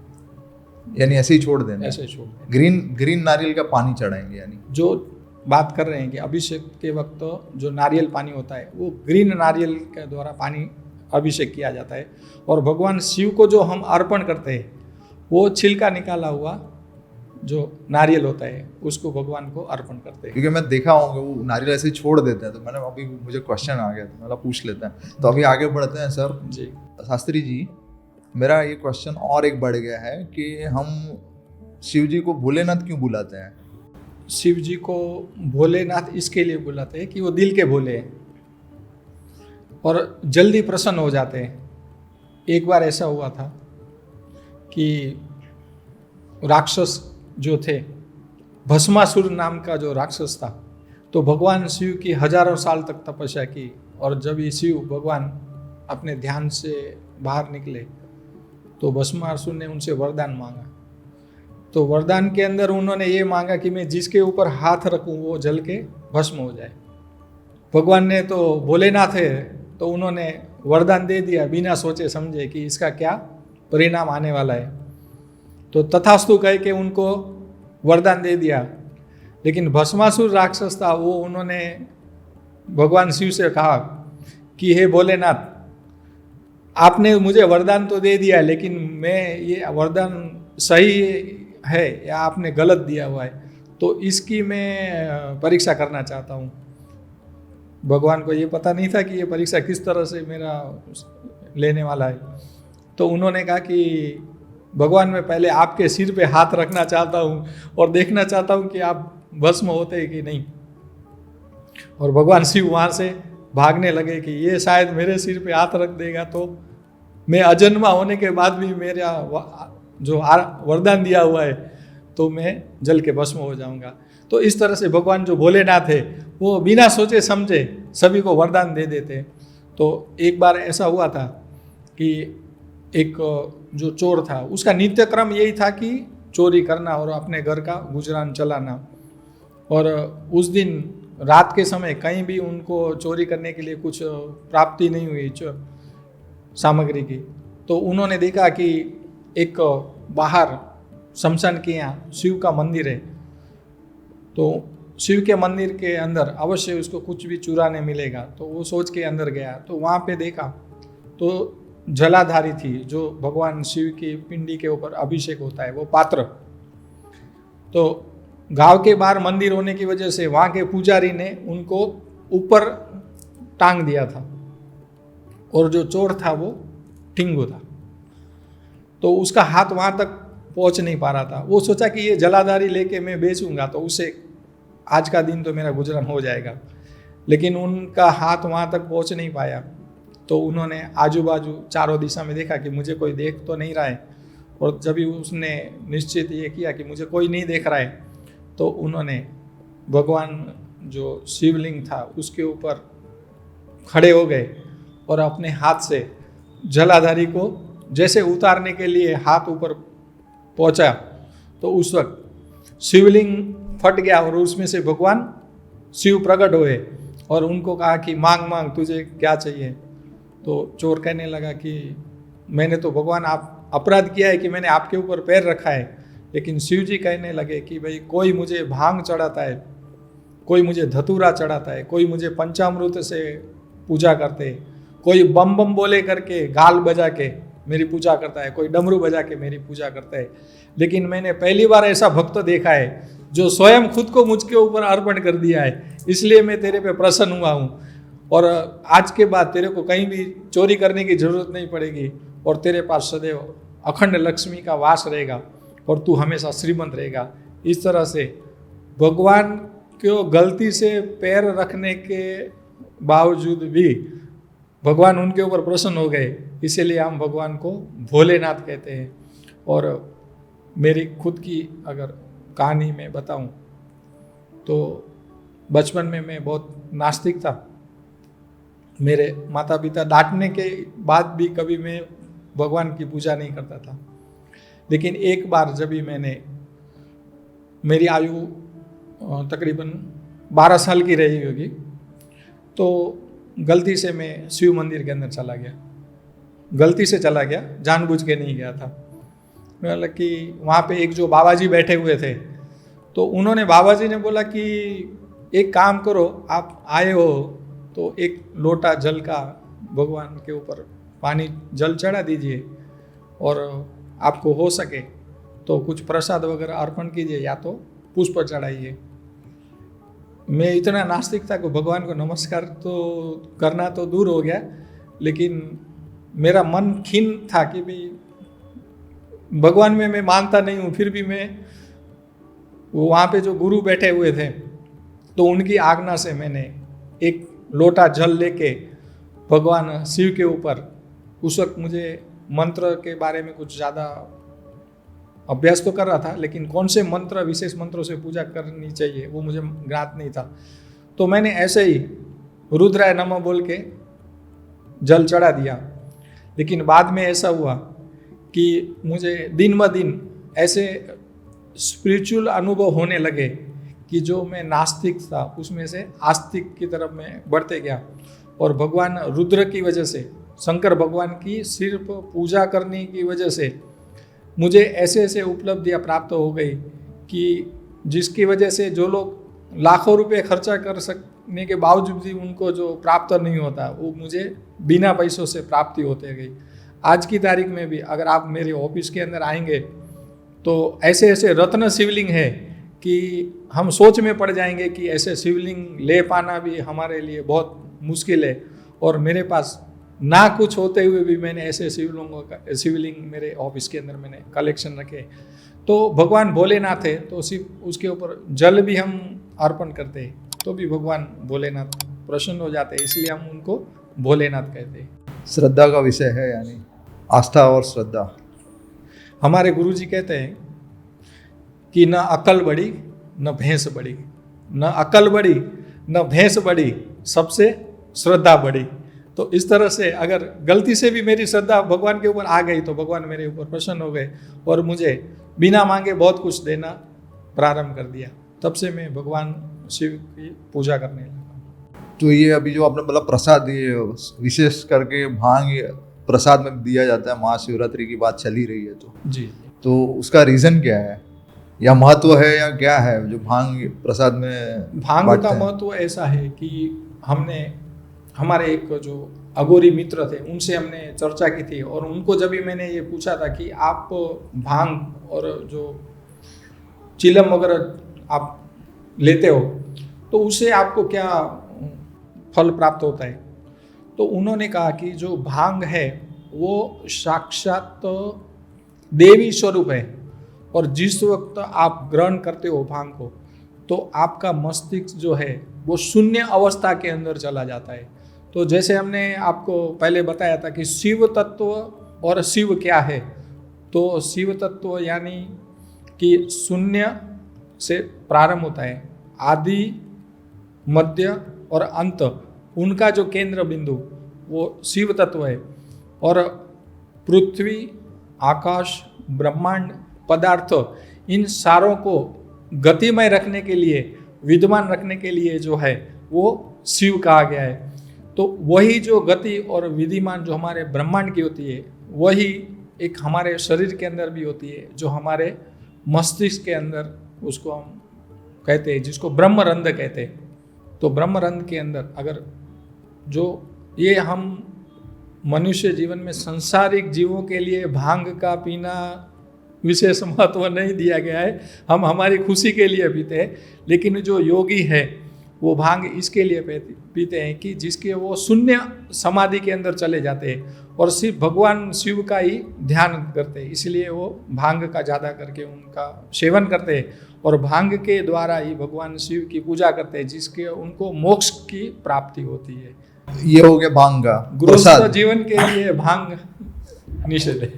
यानी ऐसे ही छोड़ देना, ऐसे छोड़ देना। ग्रीन नारियल का पानी चढ़ाएंगे, यानी जो बात कर रहे हैं कि अभिषेक के वक्त जो नारियल पानी होता है वो ग्रीन नारियल के द्वारा पानी अभिषेक किया जाता है, और भगवान शिव को जो हम अर्पण करते हैं वो छिलका निकाला हुआ जो नारियल होता है उसको भगवान को अर्पण करते हैं। क्योंकि मैं देखा होगा वो नारियल ऐसे ही छोड़ देते हैं, तो मैंने अभी मुझे क्वेश्चन आ गया तो मतलब पूछ लेते हैं। तो अभी आगे बढ़ते हैं सर जी। शास्त्री जी, मेरा ये क्वेश्चन और एक बढ़ गया है कि हम शिव जी को भोलेनाथ क्यों बुलाते हैं? शिव जी को भोलेनाथ इसके लिए बुलाते हैं कि वो दिल के भोले हैं और जल्दी प्रसन्न हो जाते हैं। एक बार ऐसा हुआ था कि राक्षस जो थे, भस्मासुर नाम का जो राक्षस था, तो भगवान शिव की हजारों साल तक तपस्या की, और जब ये शिव भगवान अपने ध्यान से बाहर निकले तो भस्मासुर ने उनसे वरदान मांगा। तो वरदान के अंदर उन्होंने ये मांगा कि मैं जिसके ऊपर हाथ रखूं वो जल के भस्म हो जाए। भगवान ने तो भोलेनाथ है तो उन्होंने वरदान दे दिया बिना सोचे समझे कि इसका क्या परिणाम आने वाला है, तो तथास्तु कह के उनको वरदान दे दिया। लेकिन भस्मासुर राक्षस था, वो उन्होंने भगवान शिव से कहा कि हे भोलेनाथ, आपने मुझे वरदान तो दे दिया, लेकिन मैं ये वरदान सही है या आपने गलत दिया हुआ है, तो इसकी मैं परीक्षा करना चाहता हूँ। भगवान को ये पता नहीं था कि ये परीक्षा किस तरह से मेरा लेने वाला है। तो उन्होंने कहा कि भगवान, मैं पहले आपके सिर पे हाथ रखना चाहता हूँ और देखना चाहता हूँ कि आप भस्म होते हैं कि नहीं। और भगवान शिव वहाँ से भागने लगे कि ये शायद मेरे सिर पे हाथ रख देगा तो मैं अजन्मा होने के बाद भी मेरा जो वरदान दिया हुआ है तो मैं जल के भस्म हो जाऊंगा। तो इस तरह से भगवान जो भोलेनाथ है वो बिना सोचे समझे सभी को वरदान दे देते। तो एक बार ऐसा हुआ था कि एक जो चोर था उसका नित्य क्रम यही था कि चोरी करना और अपने घर का गुजरान चलाना। और उस दिन रात के समय कहीं भी उनको चोरी करने के लिए कुछ प्राप्ति नहीं हुई सामग्री की। तो उन्होंने देखा कि एक बाहर शमशान के यहाँ शिव का मंदिर है, तो शिव के मंदिर के अंदर अवश्य उसको कुछ भी चुराने मिलेगा। तो वो सोच के अंदर गया, तो वहाँ पे देखा तो जलाधारी थी जो भगवान शिव की पिंडी के ऊपर अभिषेक होता है वो पात्र। तो गांव के बाहर मंदिर होने की वजह से वहाँ के पुजारी ने उनको ऊपर टांग दिया था और जो चोर था वो टिंगू था, तो उसका हाथ वहाँ तक पहुँच नहीं पा रहा था। वो सोचा कि ये जलाधारी लेके मैं बेचूंगा तो उससे आज का दिन तो मेरा गुजरान हो जाएगा, लेकिन उनका हाथ वहाँ तक पहुँच नहीं पाया। तो उन्होंने आजू बाजू चारों दिशा में देखा कि मुझे कोई देख तो नहीं रहा है, और जब भी उसने निश्चित ये किया कि मुझे कोई नहीं देख रहा है, तो उन्होंने भगवान जो शिवलिंग था उसके ऊपर खड़े हो गए और अपने हाथ से जलाधारी को जैसे उतारने के लिए हाथ ऊपर पहुंचा, तो उस वक्त शिवलिंग फट गया और उसमें से भगवान शिव प्रकट हुए और उनको कहा कि मांग मांग तुझे क्या चाहिए। तो चोर कहने लगा कि मैंने तो भगवान आप अपराध किया है कि मैंने आपके ऊपर पैर रखा है, लेकिन शिव जी कहने लगे कि भाई कोई मुझे भांग चढ़ाता है, कोई मुझे धतूरा चढ़ाता है, कोई मुझे पंचामृत से पूजा करते, कोई बम बम बोले करके गाल बजा के मेरी पूजा करता है, कोई डमरू बजा के मेरी पूजा करता है, लेकिन मैंने पहली बार ऐसा भक्त देखा है जो स्वयं खुद को मुझके ऊपर अर्पण कर दिया है, इसलिए मैं तेरे पे प्रसन्न हुआ हूँ। और आज के बाद तेरे को कहीं भी चोरी करने की जरूरत नहीं पड़ेगी और तेरे पास सदैव अखंड लक्ष्मी का वास रहेगा और तू हमेशा श्रीमंत रहेगा। इस तरह से भगवान को गलती से पैर रखने के बावजूद भी भगवान उनके ऊपर प्रसन्न हो गए, इसीलिए हम भगवान को भोलेनाथ कहते हैं। और मेरी खुद की अगर कहानी में बताऊं तो बचपन में मैं बहुत नास्तिक था। मेरे माता पिता डांटने के बाद भी कभी मैं भगवान की पूजा नहीं करता था, लेकिन एक बार जब भी मेरी आयु तकरीबन 12 साल की रही होगी, तो गलती से मैं शिव मंदिर के अंदर चला गया। गलती से चला गया, जानबूझ के नहीं गया था। मतलब कि वहाँ पे एक जो बाबा जी बैठे हुए थे, तो उन्होंने बाबा जी ने बोला कि एक काम करो, आप आए हो तो एक लोटा जल का भगवान के ऊपर पानी जल चढ़ा दीजिए और आपको हो सके तो कुछ प्रसाद वगैरह अर्पण कीजिए या तो पुष्प चढ़ाइए। मैं इतना नास्तिक था कि भगवान को नमस्कार तो करना तो दूर हो गया, लेकिन मेरा मन खीन था कि भाई भगवान में मैं मानता नहीं हूँ, फिर भी मैं वहाँ पे जो गुरु बैठे हुए थे तो उनकी आज्ञा से मैंने एक लोटा जल लेके भगवान शिव के ऊपर, उस वक्त मुझे मंत्र के बारे में कुछ ज़्यादा अभ्यास तो कर रहा था, लेकिन कौन से मंत्र, विशेष मंत्रों से पूजा करनी चाहिए वो मुझे ज्ञात नहीं था। तो मैंने ऐसे ही रुद्राय नमः बोल के जल चढ़ा दिया। लेकिन बाद में ऐसा हुआ कि मुझे दिन ब दिन ऐसे स्पिरिचुअल अनुभव होने लगे कि जो मैं नास्तिक था उसमें से आस्तिक की तरफ मैं बढ़ते गया। और भगवान रुद्र की वजह से, शंकर भगवान की सिर्फ पूजा करने की वजह से मुझे ऐसे ऐसे उपलब्धियाँ प्राप्त हो गई कि जिसकी वजह से जो लोग लाखों रुपए खर्चा कर सकने के बावजूद भी उनको जो प्राप्त नहीं होता वो मुझे बिना पैसों से प्राप्ति होते गई। आज की तारीख में भी अगर आप मेरे ऑफिस के अंदर आएंगे तो ऐसे ऐसे रत्न शिवलिंग है कि हम सोच में पड़ जाएंगे कि ऐसे शिवलिंग ले पाना भी हमारे लिए बहुत मुश्किल है। और मेरे पास ना कुछ होते हुए भी मैंने ऐसे शिवलिंग मेरे ऑफिस के अंदर मैंने कलेक्शन रखे। तो भगवान भोलेनाथ है तो सिर्फ उसके ऊपर जल भी हम अर्पण करते हैं तो भी भगवान भोलेनाथ प्रसन्न हो जाते हैं, इसलिए हम उनको भोलेनाथ कहते हैं। श्रद्धा का विषय है, यानी आस्था और श्रद्धा। हमारे गुरुजी कहते हैं कि न अकल बढ़ी न भैंस बढ़ी, न अकल बढ़ी न भैंस बढ़ी, सबसे श्रद्धा बढ़ी। तो इस तरह से अगर गलती से भी मेरी श्रद्धा भगवान के ऊपर आ गई तो भगवान मेरे ऊपर प्रसन्न हो गए और मुझे बिना मांगे बहुत कुछ देना प्रारंभ कर दिया। तब से मैं भगवान शिव की पूजा करने लगा। तो ये अभी जो आपने मतलब प्रसाद, ये विशेष करके भांग प्रसाद में दिया जाता है, महाशिवरात्रि की बात चली रही है जी, तो उसका रीज़न क्या है या महत्व है या क्या है जो भांग प्रसाद में भांग बांटते का हैं? महत्व ऐसा है कि हमने हमारे एक जो अघोरी मित्र थे उनसे हमने चर्चा की थी और उनको जब भी मैंने ये पूछा था कि आप भांग और जो चिलम वगैरह आप लेते हो तो उससे आपको क्या फल प्राप्त होता है, तो उन्होंने कहा कि जो भांग है वो साक्षात देवी स्वरूप है और जिस वक्त आप ग्रहण करते हो भांग को तो आपका मस्तिष्क जो है वो शून्य अवस्था के अंदर चला जाता है। तो जैसे हमने आपको पहले बताया था कि शिव तत्व और शिव क्या है, तो शिव तत्व यानी कि शून्य से प्रारंभ होता है, आदि मध्य और अंत उनका जो केंद्र बिंदु वो शिव तत्व है। और पृथ्वी, आकाश, ब्रह्मांड, पदार्थ, इन सारों को गतिमय रखने के लिए, विद्यमान रखने के लिए जो है वो शिव कहा गया है। तो वही जो गति और विद्यमान जो हमारे ब्रह्मांड की होती है वही एक हमारे शरीर के अंदर भी होती है, जो हमारे मस्तिष्क के अंदर उसको हम कहते हैं, जिसको ब्रह्मरंध्र कहते हैं। तो ब्रह्मरंध्र के अंदर अगर जो ये हम मनुष्य जीवन में सांसारिक जीवों के लिए भांग का पीना विशेष महत्व नहीं दिया गया है, हम हमारी खुशी के लिए पीते हैं। लेकिन जो योगी है वो भांग इसके लिए पीते हैं कि जिसके वो शून्य समाधि के अंदर चले जाते हैं और सिर्फ भगवान शिव का ही ध्यान करते हैं, इसलिए वो भांग का ज़्यादा करके उनका सेवन करते हैं और भांग के द्वारा ही भगवान शिव की पूजा करते हैं, जिसके उनको मोक्ष की प्राप्ति होती है। ये हो गया भांग का गृहस्थ प्रसाद। जीवन के लिए भांग निषेध है।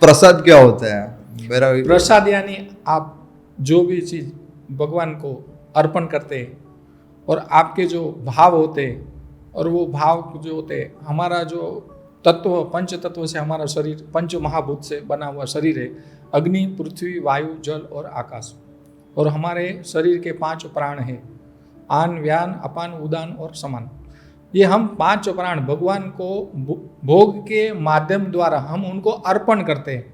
प्रसाद क्या होता है? मेरा प्रसाद यानी आप जो भी चीज़ भगवान को अर्पण करते हैं और आपके जो भाव होते हैं और वो भाव जो होते हैं, हमारा जो तत्व पंच तत्व से हमारा शरीर पंच महाभूत से बना हुआ शरीर है, अग्नि, पृथ्वी, वायु, जल और आकाश। और हमारे शरीर के 5 प्राण हैं, आन, व्यान, अपान, उदान और समान। ये हम 5 प्राण भगवान को भोग के माध्यम द्वारा हम उनको अर्पण करते हैं।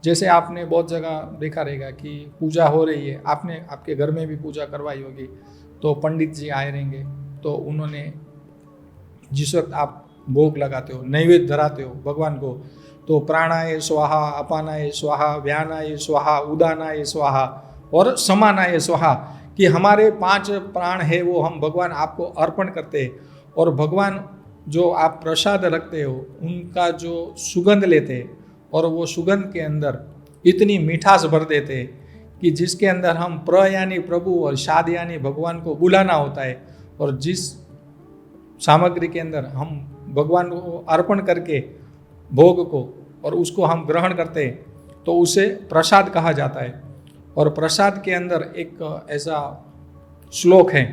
जैसे आपने बहुत जगह देखा रहेगा कि पूजा हो रही है, आपने आपके घर में भी पूजा करवाई होगी, तो पंडित जी आए रहेंगे, तो उन्होंने जिस वक्त आप भोग लगाते हो, नैवेद्य धराते हो भगवान को, तो प्राणाय स्वाहा, अपानाय स्वाहा, व्यानाय स्वाहा, उदानाय स्वाहा और समानाय स्वाहा, कि हमारे 5 प्राण है वो हम भगवान आपको अर्पण करते हैं। और भगवान जो आप प्रसाद रखते हो उनका जो सुगंध लेते हैं और वो सुगंध के अंदर इतनी मिठास भर देते हैं कि जिसके अंदर हम प्र यानी प्रभु और शाद यानी भगवान को बुलाना होता है, और जिस सामग्री के अंदर हम भगवान को अर्पण करके भोग को और उसको हम ग्रहण करते हैं तो उसे प्रसाद कहा जाता है। और प्रसाद के अंदर एक ऐसा श्लोक है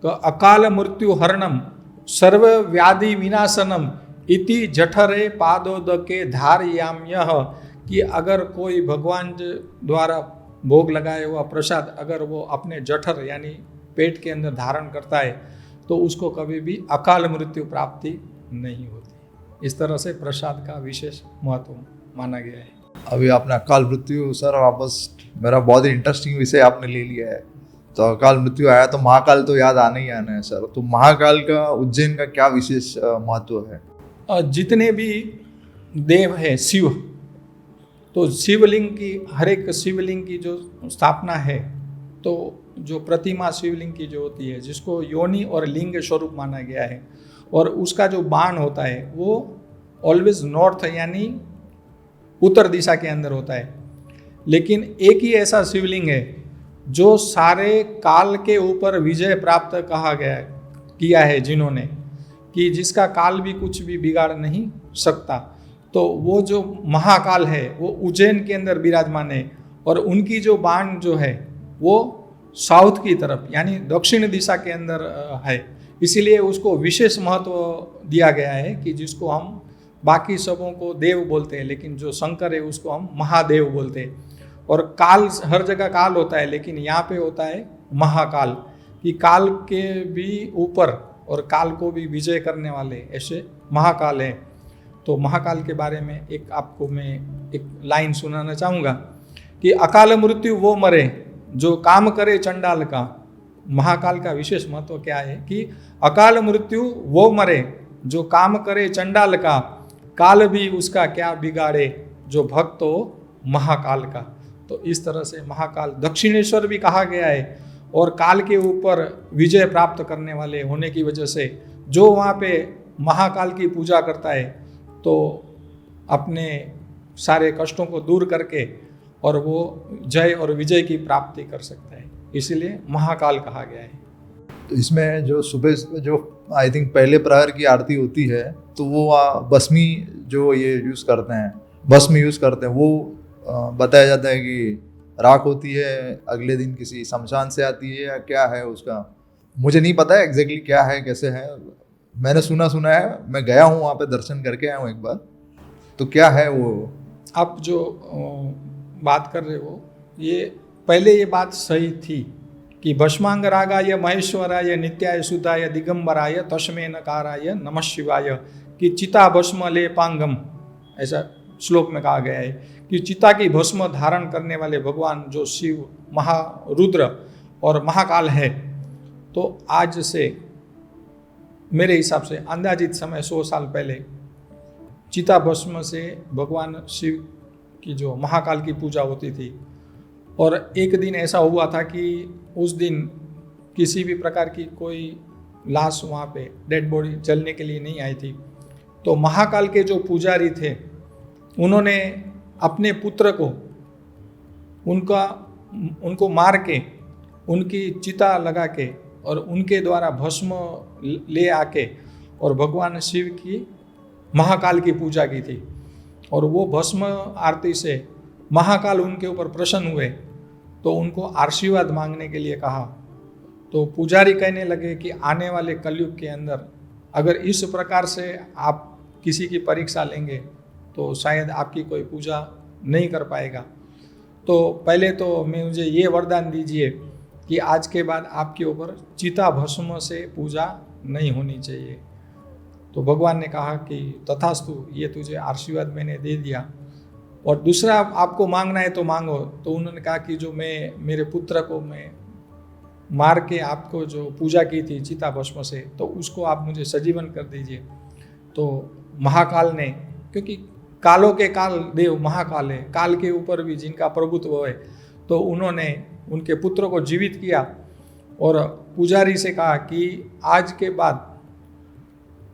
कि अकाल मृत्यु हरणम सर्व व्याधि विनाशनम इति जठरे पादोदके धारयाम्यः, कि अगर कोई भगवान द्वारा भोग लगाया हुआ प्रसाद अगर वो अपने जठर यानी पेट के अंदर धारण करता है तो उसको कभी भी अकाल मृत्यु प्राप्ति नहीं होती। इस तरह से प्रसाद का विशेष महत्व माना गया है। अभी आपने अकाल मृत्यु, सर वापस मेरा बहुत ही इंटरेस्टिंग विषय आपने ले लिया है। तो अकाल मृत्यु आया तो महाकाल तो याद आना ही आना है सर। तो महाकाल का उज्जैन का क्या विशेष महत्व है? जितने भी देव है शिव, तो शिवलिंग की हर एक शिवलिंग की जो स्थापना है, तो जो प्रतिमा शिवलिंग की जो होती है जिसको योनि और लिंग स्वरूप माना गया है, और उसका जो बाण होता है वो ऑलवेज नॉर्थ यानी उत्तर दिशा के अंदर होता है। लेकिन एक ही ऐसा शिवलिंग है जो सारे काल के ऊपर विजय प्राप्त कहा गया है, किया है जिन्होंने, कि जिसका काल भी कुछ भी बिगाड़ नहीं सकता। तो वो जो महाकाल है वो उज्जैन के अंदर विराजमान है और उनकी जो बाण जो है वो साउथ की तरफ यानी दक्षिण दिशा के अंदर है। इसीलिए उसको विशेष महत्व दिया गया है कि जिसको हम बाकी सबों को देव बोलते हैं, लेकिन जो शंकर है उसको हम महादेव बोलते हैं। और काल, हर जगह काल होता है, लेकिन यहाँ पे होता है महाकाल, कि काल के भी ऊपर और काल को भी विजय करने वाले ऐसे महाकाल हैं। तो महाकाल के बारे में आपको मैं एक लाइन सुनाना चाहूँगा कि अकाल मृत्यु वो मरे जो काम करे चंडाल का। महाकाल का विशेष महत्व क्या है कि अकाल मृत्यु वो मरे जो काम करे चंडाल का, काल भी उसका क्या बिगाड़े जो भक्त हो महाकाल का। तो इस तरह से महाकाल दक्षिणेश्वर भी कहा गया है, और काल के ऊपर विजय प्राप्त करने वाले होने की वजह से जो वहाँ पे महाकाल की पूजा करता है तो अपने सारे कष्टों को दूर करके और वो जय और विजय की प्राप्ति कर सकता है, इसीलिए महाकाल कहा गया है। तो इसमें जो सुबह जो आई थिंक पहले प्रहर की आरती होती है तो वो भस्मी जो ये यूज़ करते हैं, भस्म यूज़ करते हैं, वो बताया जाता है कि राख होती है, अगले दिन किसी शमशान से आती है या क्या है उसका, मुझे नहीं पता है एग्जैक्टली क्या है कैसे है। मैंने सुना है, मैं गया हूँ वहाँ पे दर्शन करके आया हूँ एक बार। तो क्या है वो आप जो बात कर रहे हो, ये पहले ये बात सही थी कि भस्मांग रागाय महेश्वराय नित्याय सुधाय दिगंबराय तस्मै नकाराय नमः शिवाय, कि चिता भस्म लेपांगम, ऐसा श्लोक में कहा गया है कि चिता की भस्म धारण करने वाले भगवान जो शिव महारुद्र और महाकाल है। तो आज से मेरे हिसाब से अंदाजित समय 100 साल पहले चिता भस्म से भगवान शिव की जो महाकाल की पूजा होती थी। और एक दिन ऐसा हुआ था कि उस दिन किसी भी प्रकार की कोई लाश वहाँ पे डेड बॉडी जलने के लिए नहीं आई थी। तो महाकाल के जो पुजारी थे उन्होंने अपने पुत्र को उनको मार के उनकी चिता लगा के और उनके द्वारा भस्म ले आके और भगवान शिव की महाकाल की पूजा की थी। और वो भस्म आरती से महाकाल उनके ऊपर प्रसन्न हुए तो उनको आशीर्वाद मांगने के लिए कहा। तो पुजारी कहने लगे कि आने वाले कलयुग के अंदर अगर इस प्रकार से आप किसी की परीक्षा लेंगे तो शायद आपकी कोई पूजा नहीं कर पाएगा। तो पहले तो मुझे ये वरदान दीजिए कि आज के बाद आपके ऊपर चिता भस्म से पूजा नहीं होनी चाहिए। तो भगवान ने कहा कि तथास्तु, ये तुझे आशीर्वाद मैंने दे दिया, और दूसरा आपको मांगना है तो मांगो। तो उन्होंने कहा कि जो मैं मेरे पुत्र को मैं मार के आपको जो पूजा की थी चिता भस्म से, तो उसको आप मुझे सजीवन कर दीजिए। तो महाकाल ने, क्योंकि कालों के काल देव महाकाल है, काल के ऊपर भी जिनका प्रभुत्व है, तो उन्होंने उनके पुत्र को जीवित किया और पुजारी से कहा कि आज के बाद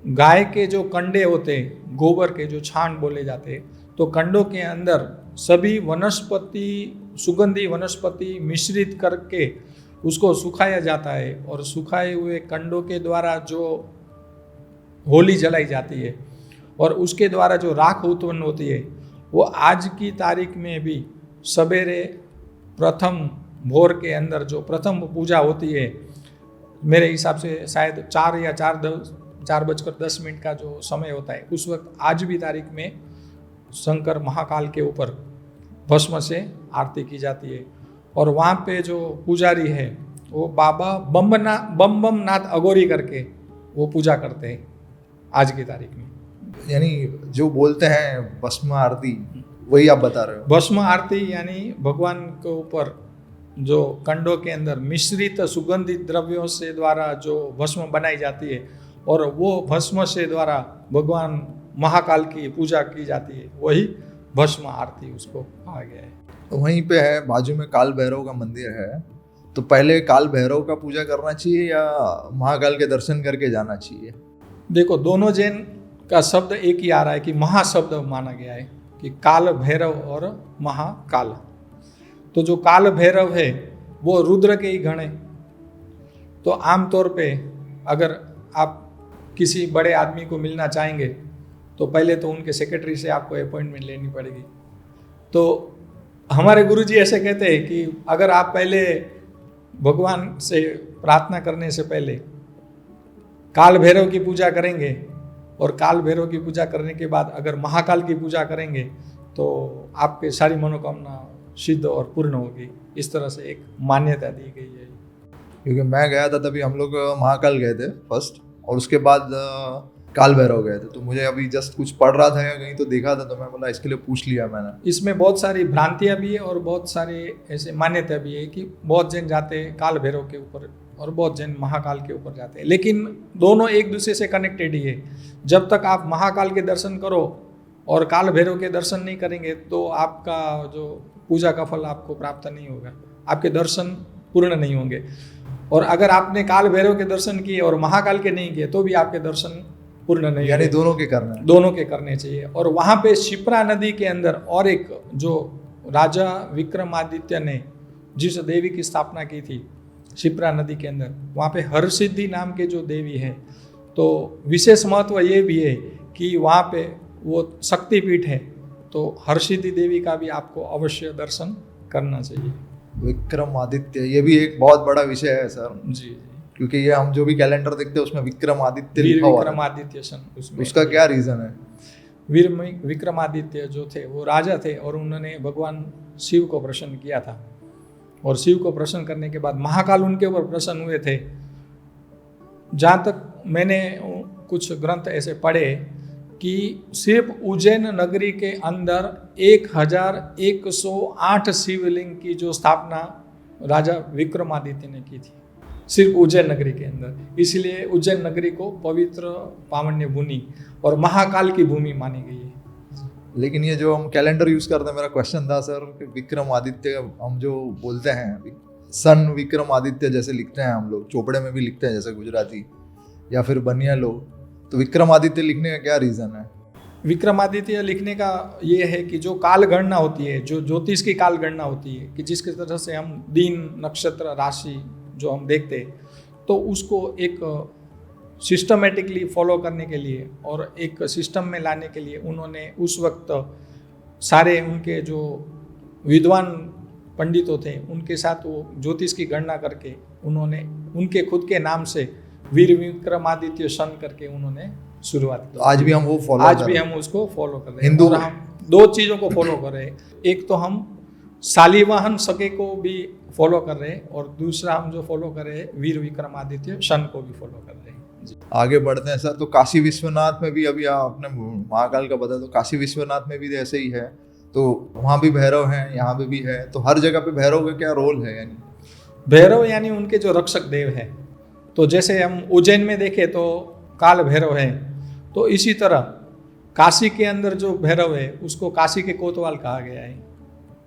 गाय के जो कंडे होते, गोबर के जो छान बोले जाते, तो कंडों के अंदर सभी वनस्पति, सुगंधी वनस्पति मिश्रित करके उसको सुखाया जाता है, और सुखाए हुए कंडों के द्वारा जो होली जलाई जाती है और उसके द्वारा जो राख उत्पन्न होती है, वो आज की तारीख में भी सवेरे प्रथम भोर के अंदर जो प्रथम पूजा होती है, मेरे हिसाब से शायद 4 या 4:10 का जो समय होता है, उस वक्त आज भी तारीख में शंकर महाकाल के ऊपर भस्म से आरती की जाती है। और वहाँ पे जो पुजारी है वो बाबा बम नाथ अगोरी करके वो पूजा करते हैं आज की तारीख में। यानी जो बोलते हैं भस्म आरती, वही आप बता रहे हो? भस्म आरती यानी भगवान के ऊपर जो कंडों के अंदर मिश्रित सुगंधित द्रव्यों से द्वारा जो भस्म बनाई जाती है और वो भस्म से द्वारा भगवान महाकाल की पूजा की जाती है, वही भस्म आरती उसको कहा गया है। तो वहीं पे है, बाजू में काल भैरव का मंदिर है, तो पहले काल भैरव का पूजा करना चाहिए या महाकाल के दर्शन करके जाना चाहिए? देखो, दोनों जैन का शब्द एक ही आ रहा है कि महाशब्द माना गया है कि काल भैरव और महाकाल। तो जो काल भैरव है वो रुद्र के ही गण है। तो आमतौर पे अगर आप किसी बड़े आदमी को मिलना चाहेंगे तो पहले तो उनके सेक्रेटरी से आपको अपॉइंटमेंट लेनी पड़ेगी। तो हमारे गुरुजी ऐसे कहते हैं कि अगर आप पहले भगवान से प्रार्थना करने से पहले काल भैरव की पूजा करेंगे और काल भैरव की पूजा करने के बाद अगर महाकाल की पूजा करेंगे तो आपके सारी मनोकामना सिद्ध और पूर्ण होगी। इस तरह से एक मान्यता दी गई है। क्योंकि मैं गया था तभी हम लोग महाकाल गए थे फर्स्ट, और उसके बाद काल भैरव गए थे। तो मुझे अभी जस्ट कुछ पढ़ रहा था या कहीं तो देखा था, तो मैं बोला इसके लिए पूछ लिया मैंने। इसमें बहुत सारी भ्रांतियां भी है और बहुत सारे ऐसे मान्यता भी है कि बहुत जन जाते हैं काल भैरव के ऊपर और बहुत जन महाकाल के ऊपर जाते हैं, लेकिन दोनों एक दूसरे से कनेक्टेड ही है। जब तक आप महाकाल के दर्शन करो और काल भैरव के दर्शन नहीं करेंगे तो आपका जो पूजा का फल आपको प्राप्त नहीं होगा, आपके दर्शन पूर्ण नहीं होंगे। और अगर आपने काल भैरव के दर्शन किए और महाकाल के नहीं किए तो भी आपके दर्शन पूर्ण नहीं, यानी दोनों के करना है। दोनों के करने चाहिए। और वहाँ पे शिप्रा नदी के अंदर और एक जो राजा विक्रमादित्य ने जिस देवी की स्थापना की थी शिप्रा नदी के अंदर, वहाँ पे हरसिद्धि नाम के जो देवी है, तो विशेष महत्व ये भी है कि वहाँ पे वो शक्तिपीठ है, तो हरसिद्धि देवी का भी आपको अवश्य दर्शन करना चाहिए। विक्रमादित्य, ये भी एक बहुत बड़ा विषय है सर। जी, क्योंकि ये हम जो भी कैलेंडर देखते हैं उसमें विक्रमादित्य वीर लिखा हुआ है। विक्रमादित्य सन, उसमें उसका क्या रीजन है? वीर विक्रमादित्य जो थे वो राजा थे और उन्होंने भगवान शिव को प्रसन्न किया था, और शिव को प्रसन्न करने के बाद महाकाल उनके ऊपर प्रसन्न हुए थे। जहाँ तक मैंने कुछ ग्रंथ ऐसे पढ़े कि सिर्फ उज्जैन नगरी के अंदर 1108 शिवलिंग की जो स्थापना राजा विक्रमादित्य ने की थी, सिर्फ उज्जैन नगरी के अंदर। इसलिए उज्जैन नगरी को पवित्र पावन्य भूमि और महाकाल की भूमि मानी गई है। लेकिन ये जो हम कैलेंडर यूज करते हैं, मेरा क्वेश्चन था सर कि विक्रमादित्य हम जो बोलते हैं अभी सन विक्रमादित्य जैसे लिखते हैं हम लोग, चोपड़े में भी लिखते हैं जैसे गुजराती या फिर बनिया लोग, तो विक्रमादित्य लिखने का क्या रीजन है? विक्रमादित्य लिखने का ये है कि जो काल गणना होती है, जो ज्योतिष की काल गणना होती है, कि जिसकी तरह से हम दिन नक्षत्र राशि जो हम देखते हैं, तो उसको एक सिस्टमेटिकली फॉलो करने के लिए और एक सिस्टम में लाने के लिए उन्होंने उस वक्त सारे उनके जो विद्वान पंडितों थे उनके साथ वो ज्योतिष की गणना करके उन्होंने उनके खुद के नाम से वीर विक्रमादित्य सन करके उन्होंने शुरुआत की। तो आज भी हम वो फॉलो आज भी हम उसको फॉलो कर रहे हैं। हिंदू और हम दो चीज़ों को फॉलो कर रहे हैं, एक तो हम शालिवाहन सके को भी फॉलो कर रहे हैं और दूसरा हम जो फॉलो कर रहे हैं वीर विक्रमादित्य सन को भी फॉलो कर रहे हैं। जी। आगे बढ़ते हैं सर। तो काशी विश्वनाथ में भी अभी आपने महाकाल का बताया, तो काशी विश्वनाथ में भी ऐसे ही है, तो वहाँ भी भैरव हैं, यहाँ पे भी है, तो हर जगह पे भैरव का क्या रोल है? यानी भैरव यानी उनके जो रक्षक देव है, तो जैसे हम उज्जैन में देखें तो काल भैरव है, तो इसी तरह काशी के अंदर जो भैरव है उसको काशी के कोतवाल कहा गया है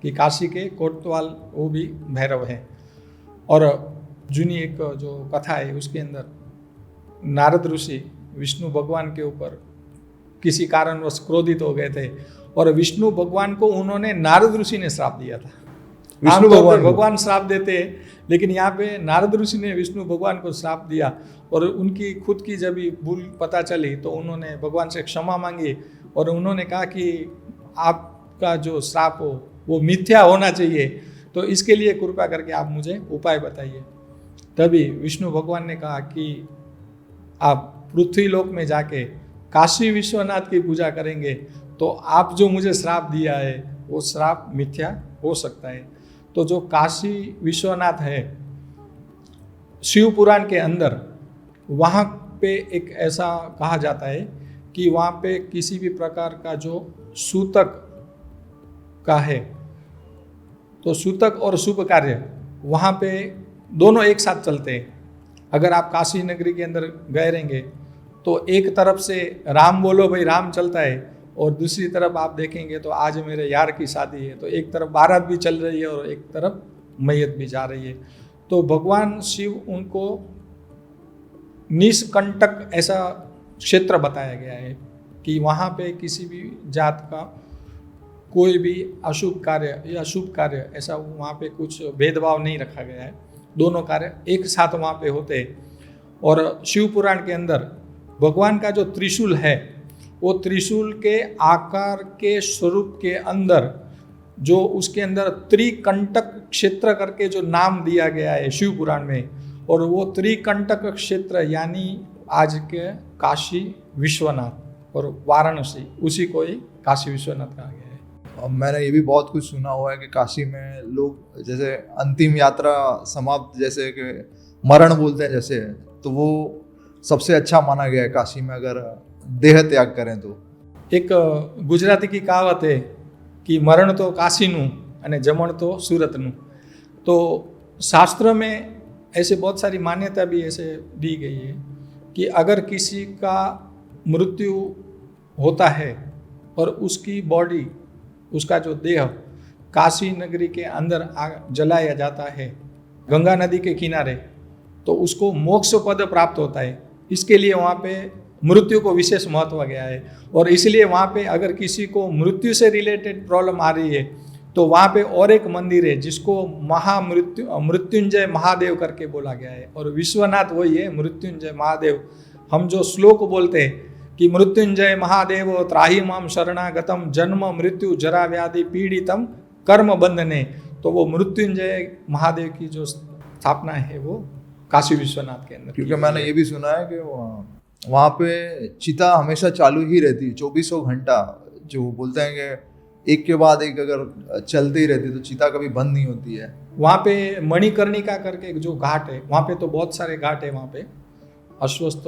कि काशी के कोतवाल वो भी भैरव है। और जूनी एक जो कथा है उसके अंदर नारद ऋषि विष्णु भगवान के ऊपर किसी कारणवश क्रोधित हो गए थे और विष्णु भगवान को उन्होंने नारद ऋषि ने श्राप दिया था। विष्णु भगवान श्राप देते हैं, लेकिन यहाँ पे नारद ऋषि ने विष्णु भगवान को श्राप दिया और उनकी खुद की जब भूल पता चली तो उन्होंने भगवान से क्षमा मांगी और उन्होंने कहा कि आपका जो श्राप हो वो मिथ्या होना चाहिए, तो इसके लिए कृपा करके आप मुझे उपाय बताइए। तभी विष्णु भगवान ने कहा कि आप पृथ्वी लोक में जाके काशी विश्वनाथ की पूजा करेंगे तो आप जो मुझे श्राप दिया है वो श्राप मिथ्या हो सकता है। तो जो काशी विश्वनाथ है शिव पुराण के अंदर, वहाँ पे एक ऐसा कहा जाता है कि वहाँ पे किसी भी प्रकार का जो सूतक का है, तो सूतक और शुभ कार्य वहाँ पे दोनों एक साथ चलते हैं। अगर आप काशी नगरी के अंदर गए रहेंगे तो एक तरफ से राम बोलो भाई राम चलता है और दूसरी तरफ आप देखेंगे तो आज मेरे यार की शादी है, तो एक तरफ बारात भी चल रही है और एक तरफ मैयत भी जा रही है। तो भगवान शिव उनको निष्कंटक ऐसा क्षेत्र बताया गया है कि वहाँ पे किसी भी जात का कोई भी अशुभ कार्य या शुभ कार्य ऐसा वहाँ पे कुछ भेदभाव नहीं रखा गया है, दोनों कार्य एक साथ वहाँ पे होते हैं। और शिव पुराण के अंदर भगवान का जो त्रिशूल है वो त्रिशूल के आकार के स्वरूप के अंदर जो उसके अंदर त्रिकंटक क्षेत्र करके जो नाम दिया गया है शिव पुराण में, और वो त्रिकंटक क्षेत्र यानी आज के काशी विश्वनाथ और वाराणसी, उसी को ही काशी विश्वनाथ कहा गया है। अब मैंने ये भी बहुत कुछ सुना हुआ है कि काशी में लोग जैसे अंतिम यात्रा समाप्त, जैसे कि मरण बोलते हैं जैसे, तो वो सबसे अच्छा माना गया है काशी में अगर देह त्याग करें तो। एक गुजराती की कहावत है कि मरण तो काशीનું અને જમણ तो सूरतનું। तो शास्त्र में ऐसे बहुत सारी मान्यता भी ऐसे दी गई है कि अगर किसी का मृत्यु होता है और उसकी बॉडी, उसका जो देह काशी नगरी के अंदर जलाया जाता है गंगा नदी के किनारे, तो उसको मोक्ष पद प्राप्त होता है। इसके लिए वहाँ पे मृत्यु को विशेष महत्व गया है, और इसलिए वहाँ पे अगर किसी को मृत्यु से रिलेटेड प्रॉब्लम आ रही है तो वहाँ पे और एक मंदिर है जिसको मृत्युंजय महादेव करके बोला गया है, और विश्वनाथ वही है मृत्युंजय महादेव। हम जो श्लोक बोलते हैं कि मृत्युंजय महादेव त्राहि माम शरणागतम जन्म मृत्यु जरा व्याधि पीड़ितम कर्म बंधने, तो वो मृत्युंजय महादेव की जो स्थापना है वो काशी विश्वनाथ के अंदर। क्योंकि मैंने ये भी सुना है कि वहाँ पे चिता हमेशा चालू ही रहती है 24 घंटा, जो बोलते हैं कि एक के बाद एक अगर चलते ही रहती है तो चिता कभी बंद नहीं होती है। वहाँ पे मणिकर्णिका करके एक जो घाट है, वहाँ पे तो बहुत सारे घाट है, वहाँ पे अश्वस्थ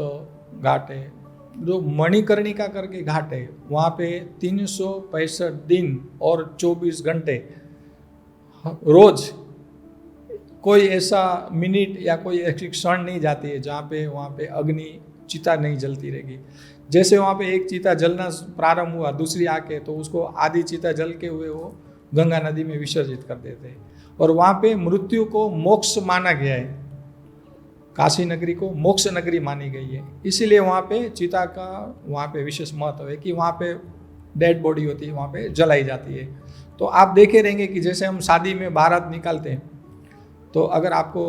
घाट है, जो मणिकर्णिका करके घाट है, वहाँ पे 365 दिन और 24 घंटे रोज कोई ऐसा मिनट या कोई ऐसी क्षण नहीं जाती है जहाँ पे वहाँ पे अग्नि चिता नहीं जलती रहेगी। जैसे वहाँ पे एक चिता जलना प्रारंभ हुआ, दूसरी आके तो उसको आधी चिता जल के हुए वो गंगा नदी में विसर्जित कर देते हैं, और वहाँ पे मृत्यु को मोक्ष माना गया है। काशी नगरी को मोक्ष नगरी मानी गई है, इसीलिए वहाँ पे चिता का वहाँ पे विशेष महत्व है कि वहाँ पे डेड बॉडी होती है, वहाँ पे जलाई जाती है। तो आप देखे रहेंगे कि जैसे हम शादी में बारात निकालते हैं, तो अगर आपको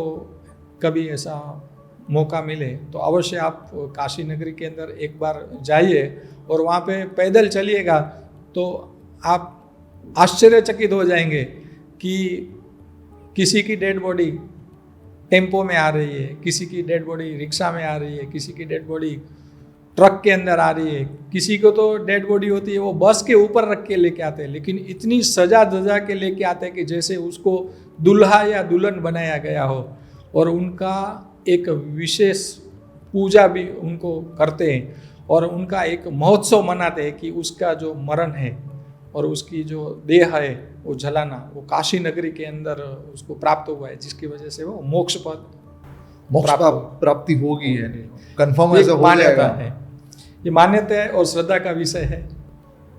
कभी ऐसा मौका मिले तो अवश्य आप काशी नगरी के अंदर एक बार जाइए और वहाँ पे पैदल चलिएगा, तो आप आश्चर्यचकित हो जाएंगे कि किसी की डेड बॉडी टेम्पो में आ रही है, किसी की डेड बॉडी रिक्शा में आ रही है, किसी की डेड बॉडी ट्रक के अंदर आ रही है, किसी को तो डेड बॉडी होती है वो बस के ऊपर रख के लेके आते हैं, लेकिन इतनी सजा धजा के लेके आते हैं कि जैसे उसको दूल्हा या दुल्हन बनाया गया हो, और उनका एक विशेष पूजा भी उनको करते हैं, और उनका एक महोत्सव मनाते हैं कि उसका जो मरण है और उसकी जो देह है वो जलाना, वो काशी नगरी के अंदर उसको प्राप्त हुआ है, जिसकी वजह से वो मोक्ष पद प्राप्ति होगी, यानी कंफर्म ऐसा हो मान्यता जाएगा है। ये मान्यता है और श्रद्धा का विषय है।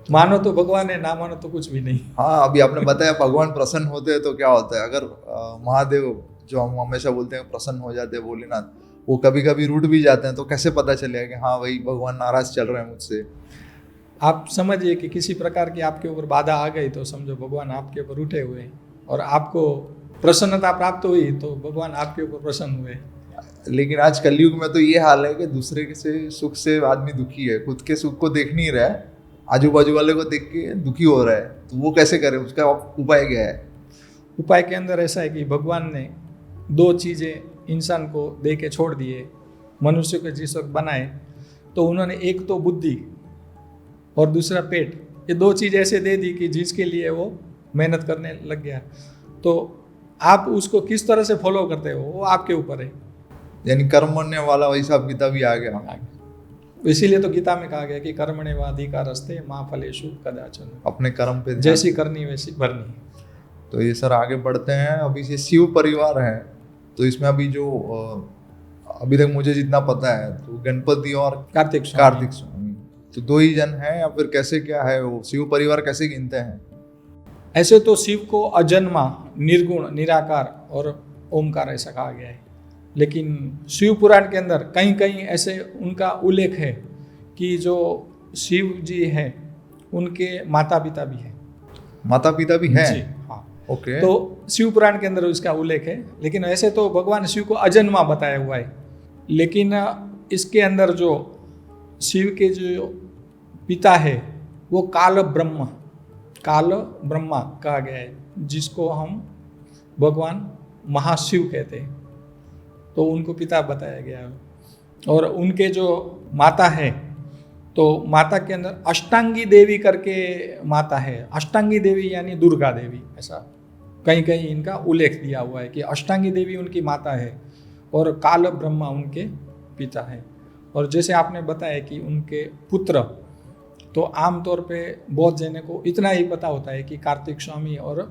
मानो तो भगवान है, ना मानो तो कुछ भी नहीं। हाँ, अभी आपने बताया भगवान प्रसन्न होते हैं तो क्या होता है, अगर महादेव जो हम हमेशा बोलते हैं प्रसन्न हो जाते हैं भोलेनाथ, वो कभी कभी रूठ भी जाते हैं, तो कैसे पता चलेगा कि हाँ भाई भगवान नाराज चल रहे हैं मुझसे। आप समझिए कि किसी प्रकार की आपके ऊपर बाधा आ गई तो समझो भगवान आपके ऊपर उठे हुए हैं, और आपको प्रसन्नता प्राप्त हुई तो भगवान आपके ऊपर प्रसन्न हुए। लेकिन आज कलयुग में तो ये हाल है कि दूसरे के से सुख से आदमी दुखी है, खुद के सुख को देख नहीं रहा है, आजू बाजू वाले को देख के दुखी हो रहा है, तो वो कैसे करे, उसका उपाय क्या है? उपाय के अंदर ऐसा है कि भगवान ने दो चीज़ें इंसान को दे के छोड़ दिए, मनुष्य को जिस वक्त बनाए तो उन्होंने एक तो बुद्धि और दूसरा पेट, ये दो चीज़ ऐसे दे दी कि जिसके लिए वो मेहनत करने लग गया। तो आप उसको किस तरह से फॉलो करते हो वो आपके ऊपर है। यानी कर्म बनने वाला हिसाब किताब भी आ गया। इसीलिए तो गीता में कहा गया कि कर्मणे वाधिकारस्ते माँ फलेषु कदाचन, अपने कर्म पे जैसी करनी वैसी भरनी। तो ये सर आगे बढ़ते हैं। अभी ये शिव परिवार है, तो इसमें अभी जो अभी तक मुझे जितना पता है तो गणपति और कार्तिक स्वामी, तो दो ही जन हैं या फिर कैसे क्या है, वो शिव परिवार कैसे गिनते हैं? ऐसे तो शिव को अजन्मा, निर्गुण, निराकार और ओमकार ऐसा कहा गया है, लेकिन शिव पुराण के अंदर कहीं कहीं ऐसे उनका उल्लेख है कि जो शिव जी हैं उनके माता पिता भी हैं। माता पिता भी हैं? जी हाँ। ओके। तो शिव पुराण के अंदर उसका उल्लेख है, लेकिन ऐसे तो भगवान शिव को अजन्मा बताया हुआ है, लेकिन इसके अंदर जो शिव के जो पिता है वो काल ब्रह्म, काल ब्रह्मा कहा गया है, जिसको हम भगवान महाशिव कहते हैं। तो उनको पिता बताया गया है। और उनके जो माता है, तो माता के अंदर अष्टांगी देवी करके माता है। अष्टांगी देवी यानी दुर्गा देवी, ऐसा कहीं कहीं इनका उल्लेख दिया हुआ है कि अष्टांगी देवी उनकी माता है और काल ब्रह्मा उनके पिता है। और जैसे आपने बताया कि उनके पुत्र, तो आमतौर पे बौद्ध जैनों को इतना ही पता होता है कि कार्तिक स्वामी और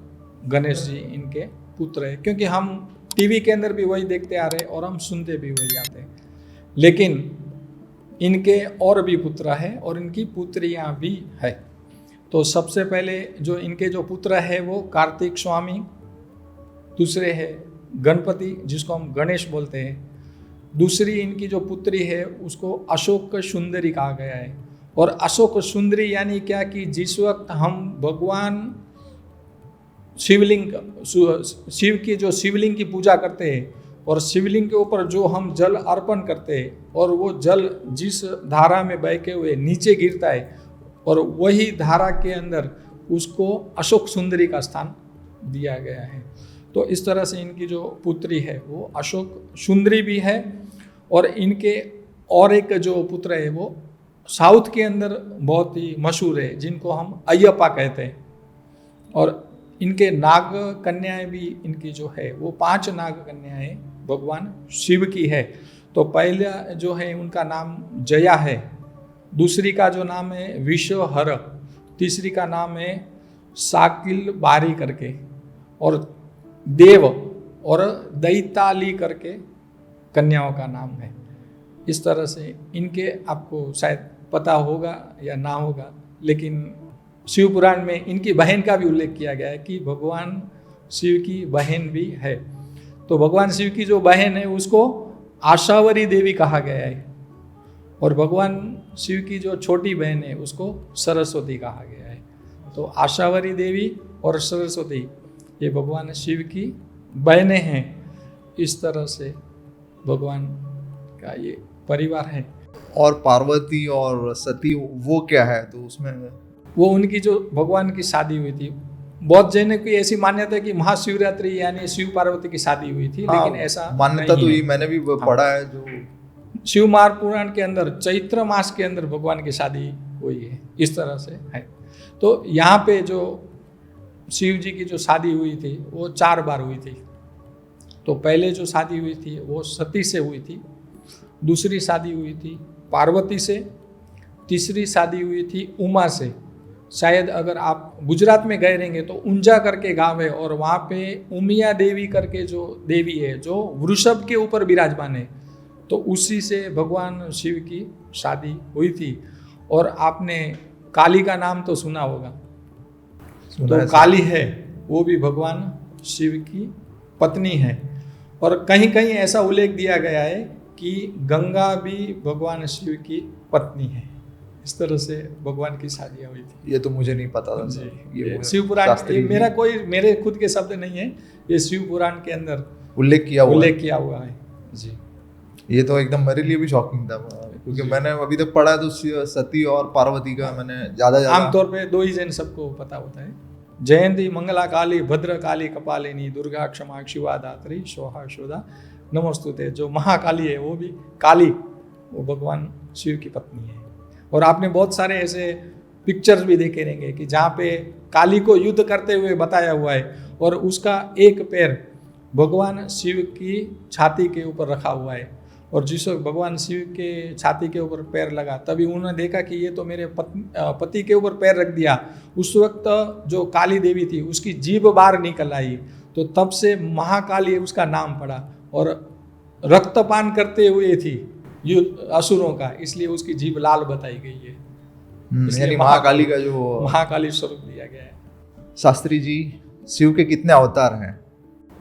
गणेश जी इनके पुत्र है, क्योंकि हम टीवी के अंदर भी वही देखते आ रहे हैं और हम सुनते भी वही आते हैं। लेकिन इनके और भी पुत्र हैं और इनकी पुत्रियां भी है। तो सबसे पहले जो इनके जो पुत्र है वो कार्तिक स्वामी, दूसरे है गणपति जिसको हम गणेश बोलते हैं, दूसरी इनकी जो पुत्री है उसको अशोक सुंदरी कहा गया है। और अशोक सुंदरी यानी क्या कि जिस वक्त हम भगवान शिवलिंग शिव की जो शिवलिंग की पूजा करते हैं और शिवलिंग के ऊपर जो हम जल अर्पण करते हैं और वो जल जिस धारा में बहके हुए नीचे गिरता है और वही धारा के अंदर उसको अशोक सुंदरी का स्थान दिया गया है। तो इस तरह से इनकी जो पुत्री है वो अशोक सुंदरी भी है। और इनके और एक जो पुत्र है वो साउथ के अंदर बहुत ही मशहूर है, जिनको हम अयप्पा कहते हैं। और इनके नाग कन्याएं भी इनकी जो है वो 5 नाग कन्याएं भगवान शिव की है। तो पहला जो है उनका नाम जया है, दूसरी का जो नाम है विश्वहर, तीसरी का नाम है साकिल बारी करके, और देव और दैताली करके कन्याओं का नाम है। इस तरह से इनके आपको शायद पता होगा या ना होगा, लेकिन शिव पुराण में इनकी बहन का भी उल्लेख किया गया है कि भगवान शिव की बहन भी है। तो भगवान शिव की जो बहन है उसको आशावरी देवी कहा गया है, और भगवान शिव की जो छोटी बहन है उसको सरस्वती कहा गया है। तो आशावरी देवी और सरस्वती ये भगवान शिव की बहनें हैं। इस तरह से भगवान का ये परिवार है। और पार्वती और सती वो क्या है? तो उसमें वो उनकी जो भगवान की शादी हुई थी, बौद्ध जैनों की ऐसी मान्यता है कि महाशिवरात्रि यानी शिव पार्वती की शादी हुई थी। हाँ, लेकिन ऐसा मान्यता तो नहीं ये है। मैंने भी पढ़ा है। जो शिव महापुराण के अंदर चैत्र मास के अंदर भगवान की शादी हुई है, इस तरह से है। तो यहाँ पे जो शिव जी की जो शादी हुई थी वो 4 बार हुई थी। तो पहले जो शादी हुई थी वो सती से हुई थी, दूसरी शादी हुई थी पार्वती से, तीसरी शादी हुई थी उमा से। शायद अगर आप गुजरात में गए रहेंगे तो ऊंजा करके गांव है और वहाँ पे उमिया देवी करके जो देवी है जो वृषभ के ऊपर विराजमान है, तो उसी से भगवान शिव की शादी हुई थी। और आपने काली का नाम तो सुना होगा, तो काली है वो भी भगवान शिव की पत्नी है। और कहीं कहीं ऐसा उल्लेख दिया गया है कि गंगा भी भगवान शिव की पत्नी है। इस तरह से भगवान की शादियाँ हुई थी। ये तो मुझे नहीं पता था जी, ये शिव पुराण, शास्त्री जी मेरे खुद के शब्द नहीं है, ये शिव पुराण के अंदर उल्लेख किया हुआ है जी। ये तो एकदम मेरे लिए भी शॉकिंग था, क्योंकि मैंने अभी तक पढ़ा है तो सती और पार्वती का मैंने ज्यादा आमतौर पे 2 ही जैन सबको पता होता है, जयंती मंगला काली भद्र काली कपालिनी दुर्गा क्षमा शिवा दात्री सोहा शोधा नमस्तुते। जो महाकाली है वो भी काली, वो भगवान शिव की पत्नी है। और आपने बहुत सारे ऐसे पिक्चर्स भी देखे रहेंगे कि जहाँ पे काली को युद्ध करते हुए बताया हुआ है और उसका एक पैर भगवान शिव की छाती के ऊपर रखा हुआ है। और जिस वक्त भगवान शिव के छाती के ऊपर पैर लगा तभी उन्होंने देखा कि ये तो मेरे पति के ऊपर पैर रख दिया। उस वक्त जो काली देवी थी उसकी जीभ बाहर निकल आई, तो तब से महाकाली उसका नाम पड़ा। और रक्तपान करते हुए थी असुरों का, इसलिए उसकी जीभ लाल बताई गई है। यानी महाकाली का जो महाकाली स्वरूप दिया गया है। शास्त्री जी, शिव के कितने अवतार हैं?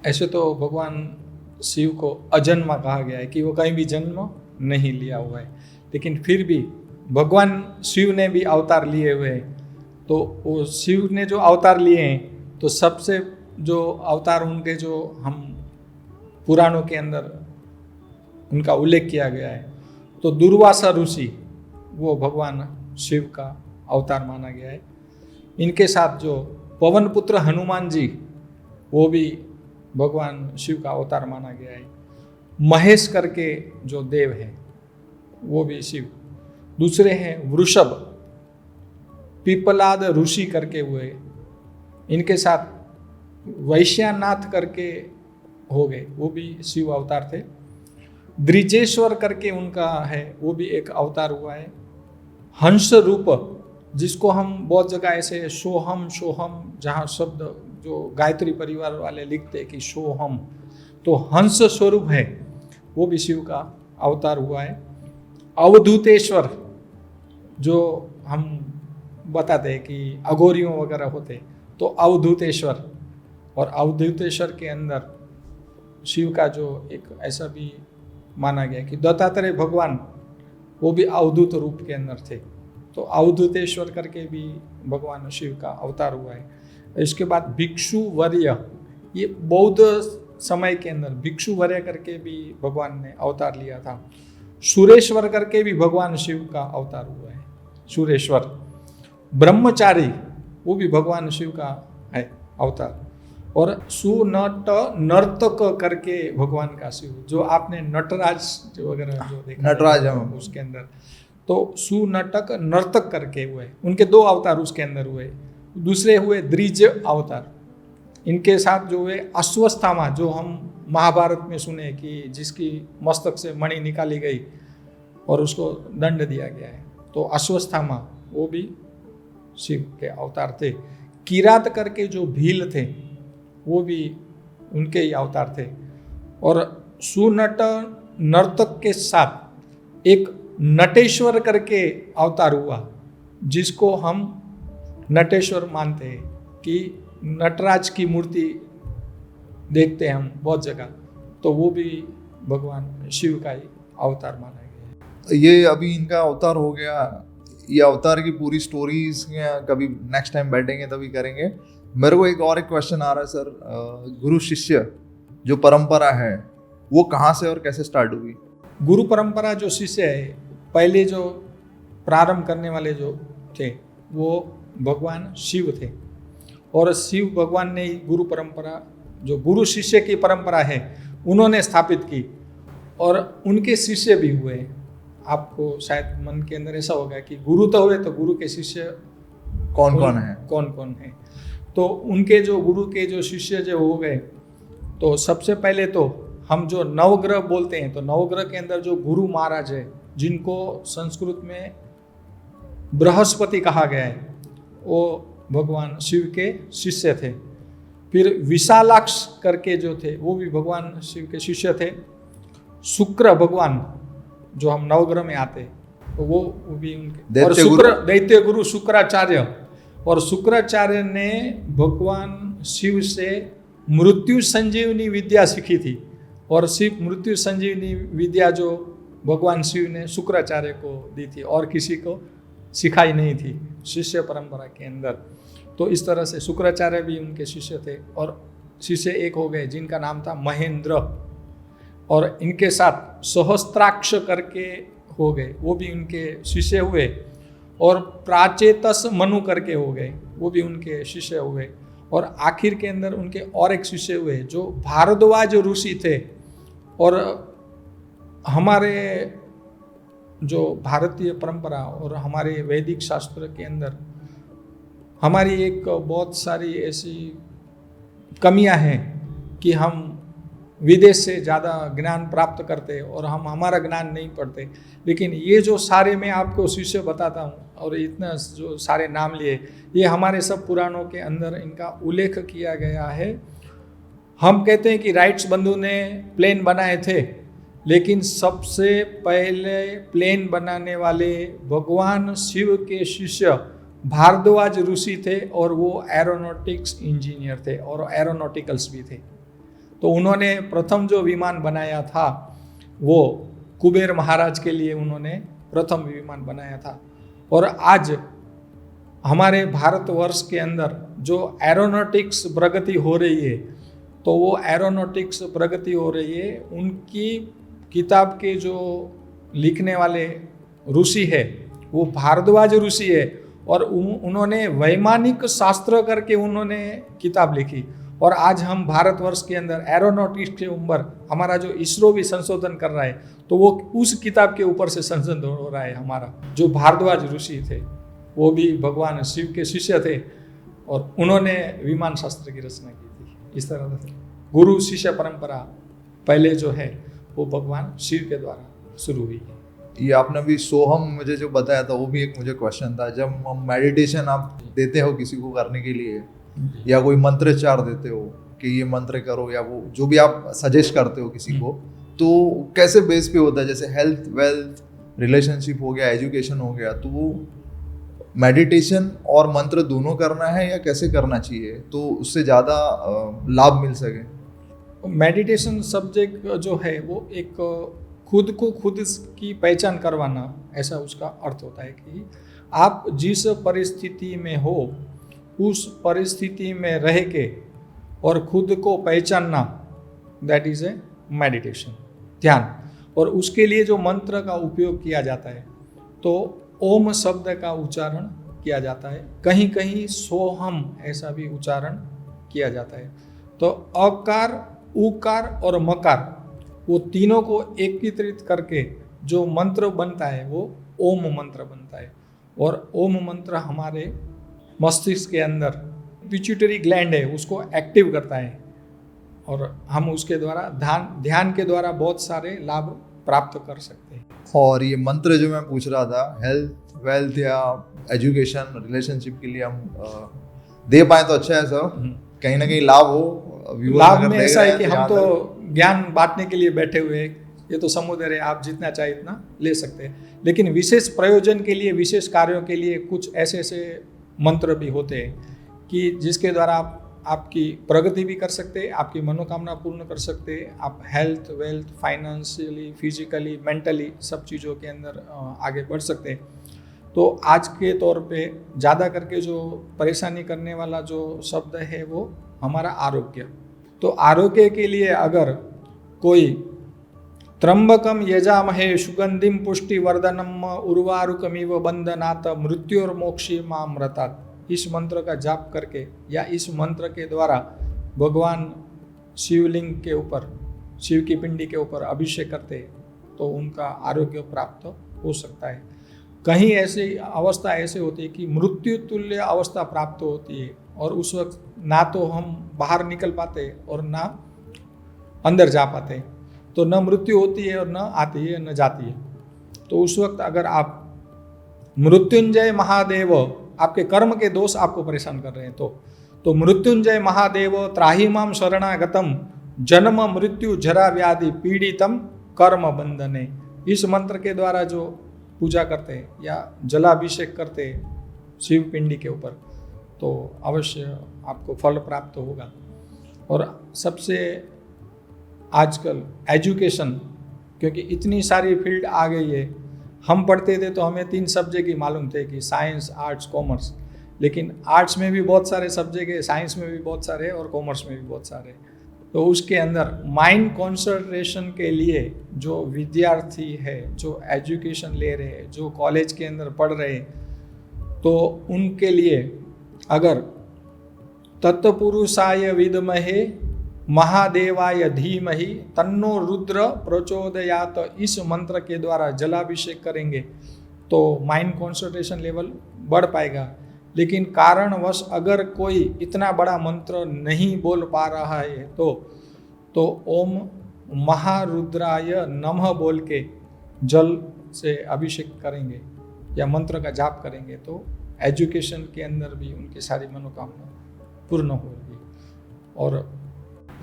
ऐसे तो भगवान शिव को अजन्मा कहा गया है कि वो कहीं भी जन्म नहीं लिया हुआ है, लेकिन फिर भी भगवान शिव ने भी अवतार लिए हुए हैं। तो वो शिव ने जो अवतार लिए हैं, तो सबसे जो अवतार उनके जो हम पुराणों के अंदर उनका उल्लेख किया गया है, तो दुर्वासा ऋषि वो भगवान शिव का अवतार माना गया है। इनके साथ जो पवन पुत्र हनुमान जी, वो भी भगवान शिव का अवतार माना गया है। महेश करके जो देव हैं वो भी शिव। दूसरे हैं वृषभ, पिपलाद ऋषि करके हुए, इनके साथ वैश्यानाथ करके हो गए, वो भी शिव अवतार थे। द्विजेश्वर करके उनका है, वो भी एक अवतार हुआ है। हंस रूप, जिसको हम बहुत जगह ऐसे सोहम सोहम, जहाँ शब्द जो गायत्री परिवार वाले लिखते हैं कि सोहम, तो हंस स्वरूप है, वो भी शिव का अवतार हुआ है। अवधूतेश्वर, जो हम बताते हैं कि अघोरियों वगैरह होते, तो अवधूतेश्वर, और अवधूतेश्वर के अंदर शिव का जो एक ऐसा भी माना गया कि दत्तात्रेय भगवान वो भी अवधूत रूप के अंदर थे, तो अवधूतेश्वर करके भी भगवान शिव का अवतार हुआ है। इसके बाद भिक्षु वर्य, ये बौद्ध समय के अंदर भिक्षु वर्य करके भी भगवान ने अवतार लिया था। सुरेश्वर करके भी भगवान शिव का अवतार हुआ है, सुरेश्वर। ब्रह्मचारी, वो भी भगवान शिव का है अवतार। और सुनट नर्तक करके भगवान का शिव, जो आपने नटराज वगैरह जो देखा नटराज उसके अंदर, तो सुनटक नर्तक करके हुए, उनके 2 अवतार उसके अंदर हुए। दूसरे हुए द्विज अवतार, इनके साथ जो हुए अश्वस्थामा, जो हम महाभारत में सुने कि जिसकी मस्तक से मणि निकाली गई और उसको दंड दिया गया है, तो अश्वस्थामा वो भी शिव के अवतार थे। किरात करके जो भील थे, वो भी उनके ही अवतार थे। और सुनट नर्तक के साथ एक नटेश्वर करके अवतार हुआ, जिसको हम नटेश्वर मानते हैं कि नटराज की मूर्ति देखते हैं हम बहुत जगह, तो वो भी भगवान शिव का ही अवतार माना गया है। ये अभी इनका अवतार हो गया, ये अवतार की पूरी स्टोरीज कभी नेक्स्ट टाइम बैठेंगे तभी करेंगे। मेरे को एक क्वेश्चन आ रहा है सर, गुरु शिष्य जो परंपरा है वो कहाँ से और कैसे स्टार्ट हुई? गुरु परंपरा जो शिष्य है, पहले जो प्रारंभ करने वाले जो थे वो भगवान शिव थे, और शिव भगवान ने ही गुरु परंपरा, जो गुरु शिष्य की परंपरा है, उन्होंने स्थापित की, और उनके शिष्य भी हुए। आपको शायद मन के अंदर ऐसा होगा कि गुरु तो हुए, तो गुरु के शिष्य कौन कौन है? तो उनके जो गुरु के जो शिष्य जो हो गए, तो सबसे पहले तो हम जो नवग्रह बोलते हैं, तो नवग्रह के अंदर जो गुरु महाराज है, जिनको संस्कृत में बृहस्पति कहा गया है, वो भगवान शिव के शिष्य थे। फिर विशालाक्ष करके जो थे, वो भी भगवान शिव के शिष्य थे। शुक्र भगवान, जो हम नवग्रह में आते, तो वो भी उनके, और दैत्य गुरु शुक्राचार्य, और शुक्राचार्य ने भगवान शिव से मृत्यु संजीवनी विद्या सीखी थी, और सिर्फ मृत्यु संजीवनी विद्या जो भगवान शिव ने शुक्राचार्य को दी थी और किसी को सिखाई नहीं थी शिष्य परंपरा के अंदर। तो इस तरह से शुक्राचार्य भी उनके शिष्य थे, और शिष्य एक हो गए जिनका नाम था महेंद्र, और इनके साथ सहस्त्राक्ष करके हो गए, वो भी उनके शिष्य हुए। और प्राचेतस मनु करके हो गए, वो भी उनके शिष्य हुए। और आखिर के अंदर उनके और एक शिष्य हुए जो भारद्वाज ऋषि थे। और हमारे जो भारतीय परंपरा और हमारे वैदिक शास्त्र के अंदर हमारी एक बहुत सारी ऐसी कमियां हैं कि हम विदेश से ज़्यादा ज्ञान प्राप्त करते और हम हमारा ज्ञान नहीं पढ़ते। लेकिन ये जो सारे मैं आपको शिष्य बताता हूँ और इतना जो सारे नाम लिए, ये हमारे सब पुराणों के अंदर इनका उल्लेख किया गया है। हम कहते हैं कि राइट्स बंधु ने प्लेन बनाए थे, लेकिन सबसे पहले प्लेन बनाने वाले भगवान शिव के शिष्य भारद्वाज ऋषि थे, और वो एरोनॉटिक्स इंजीनियर थे और एरोनॉटिकल्स भी थे। तो उन्होंने प्रथम जो विमान बनाया था वो कुबेर महाराज के लिए उन्होंने प्रथम विमान बनाया था। और आज हमारे भारतवर्ष के अंदर जो एरोनॉटिक्स प्रगति हो रही है, तो वो एरोनॉटिक्स प्रगति हो रही है उनकी किताब के जो लिखने वाले ऋषि है वो भारद्वाज ऋषि है, और उन्होंने वैमानिक शास्त्र करके उन्होंने किताब लिखी। और आज हम भारतवर्ष के अंदर एरोनॉटिक्स के ऊपर हमारा जो इसरो भी संशोधन कर रहा है, तो वो उस किताब के ऊपर से संशोधन हो रहा है। हमारा जो भारद्वाज ऋषि थे वो भी भगवान शिव के शिष्य थे और उन्होंने विमान शास्त्र की रचना की थी। इस तरह से गुरु शिष्य परंपरा पहले जो है वो भगवान शिव के द्वारा शुरू हुई है। ये आपने भी सोहम मुझे जो बताया था वो भी एक मुझे क्वेश्चन था। जब हम मेडिटेशन आप देते हो किसी को करने के लिए या कोई मंत्रोच्चार देते हो कि ये मंत्र करो या वो जो भी आप सजेस्ट करते हो किसी को, तो कैसे बेस पे होता है? जैसे हेल्थ, वेल्थ, रिलेशनशिप हो गया, एजुकेशन हो गया, तो वो मेडिटेशन और मंत्र दोनों करना है या कैसे करना चाहिए तो उससे ज़्यादा लाभ मिल सके? मेडिटेशन सब्जेक्ट जो है वो एक खुद को खुद की पहचान करवाना, ऐसा उसका अर्थ होता है कि आप जिस परिस्थिति में हो उस परिस्थिति में रह के और खुद को पहचानना, दैट इज ए मेडिटेशन, ध्यान। और उसके लिए जो मंत्र का उपयोग किया जाता है तो ओम शब्द का उच्चारण किया जाता है, कहीं कहीं सोहम ऐसा भी उच्चारण किया जाता है। तो अकार, उकार और मकार, वो तीनों को एकीकृत करके जो मंत्र बनता है वो ओम मंत्र बनता है। और ओम मंत्र हमारे मस्तिष्क के अंदर पिट्यूटरी ग्लैंड है उसको एक्टिव करता है और हम उसके द्वारा ध्यान के द्वारा बहुत सारे लाभ प्राप्त कर सकते हैं। और ये मंत्र जो मैं पूछ रहा था, हेल्थ, वेल्थ या एजुकेशन, रिलेशनशिप के लिए हम दे पाए तो अच्छा है सर, कहीं ना कहीं लाभ हो। लाभ में ऐसा है कि हम तो ज्ञान बांटने के लिए बैठे हुए हैं, ये तो समुद्र है, आप जितना चाहे इतना ले सकते हैं। लेकिन विशेष प्रयोजन के लिए, विशेष कार्यों के लिए कुछ ऐसे ऐसे मंत्र भी होते हैं कि जिसके द्वारा आप आपकी प्रगति भी कर सकते हैं, आपकी मनोकामना पूर्ण कर सकते हैं, आप health, wealth, financially, physically, mentally सब चीज़ों के अंदर आगे बढ़ सकते हैं। तो आज के तौर पे ज़्यादा करके जो परेशानी करने वाला जो शब्द है वो हमारा आरोग्य। तो आरोग्य के लिए अगर कोई त्र्यंबकम यजामहे सुगंधिम पुष्टिवर्धनम उर्वारुकमिव बंधनात् मृत्युर्मोक्षीमामृतात्, इस मंत्र का जाप करके या इस मंत्र के द्वारा भगवान शिवलिंग के ऊपर, शिव की पिंडी के ऊपर अभिषेक करते तो उनका आरोग्य प्राप्त हो सकता है। कहीं ऐसी अवस्था ऐसे होती है कि मृत्यु तुल्य अवस्था प्राप्त होती है और उस वक्त ना तो हम बाहर निकल पाते और ना अंदर जा पाते, तो न मृत्यु होती है और न आती है न जाती है। तो उस वक्त अगर आप मृत्युंजय महादेव, आपके कर्म के दोष आपको परेशान कर रहे हैं तो मृत्युंजय महादेव त्राहिमाम शरणागतम जन्म मृत्यु जरा व्याधि पीड़ितम कर्म बंधने, इस मंत्र के द्वारा जो पूजा करते हैं या जलाभिषेक करते हैं शिव पिंडी के ऊपर तो अवश्य आपको फल प्राप्त होगा। और सबसे आजकल एजुकेशन, क्योंकि इतनी सारी फील्ड आ गई है, हम पढ़ते थे तो हमें 3 सब्जेक्ट ही मालूम थे कि साइंस, आर्ट्स, कॉमर्स, लेकिन आर्ट्स में भी बहुत सारे सब्जेक्ट है, साइंस में भी बहुत सारे और कॉमर्स में भी बहुत सारे। तो उसके अंदर माइंड कॉन्सेंट्रेशन के लिए जो विद्यार्थी है, जो एजुकेशन ले रहे हैं, जो कॉलेज के अंदर पढ़ रहे हैं, तो उनके लिए अगर तत्पुरुषाय विद्महे महादेवाय धीमहि तन्नो रुद्र प्रचोदयात, इस मंत्र के द्वारा जलाभिषेक करेंगे तो माइंड कॉन्सेंट्रेशन लेवल बढ़ पाएगा। लेकिन कारणवश अगर कोई इतना बड़ा मंत्र नहीं बोल पा रहा है तो ओम महारुद्राय नमः बोल के जल से अभिषेक करेंगे या मंत्र का जाप करेंगे तो एजुकेशन के अंदर भी उनकी सारी मनोकामना पूर्ण होगी। और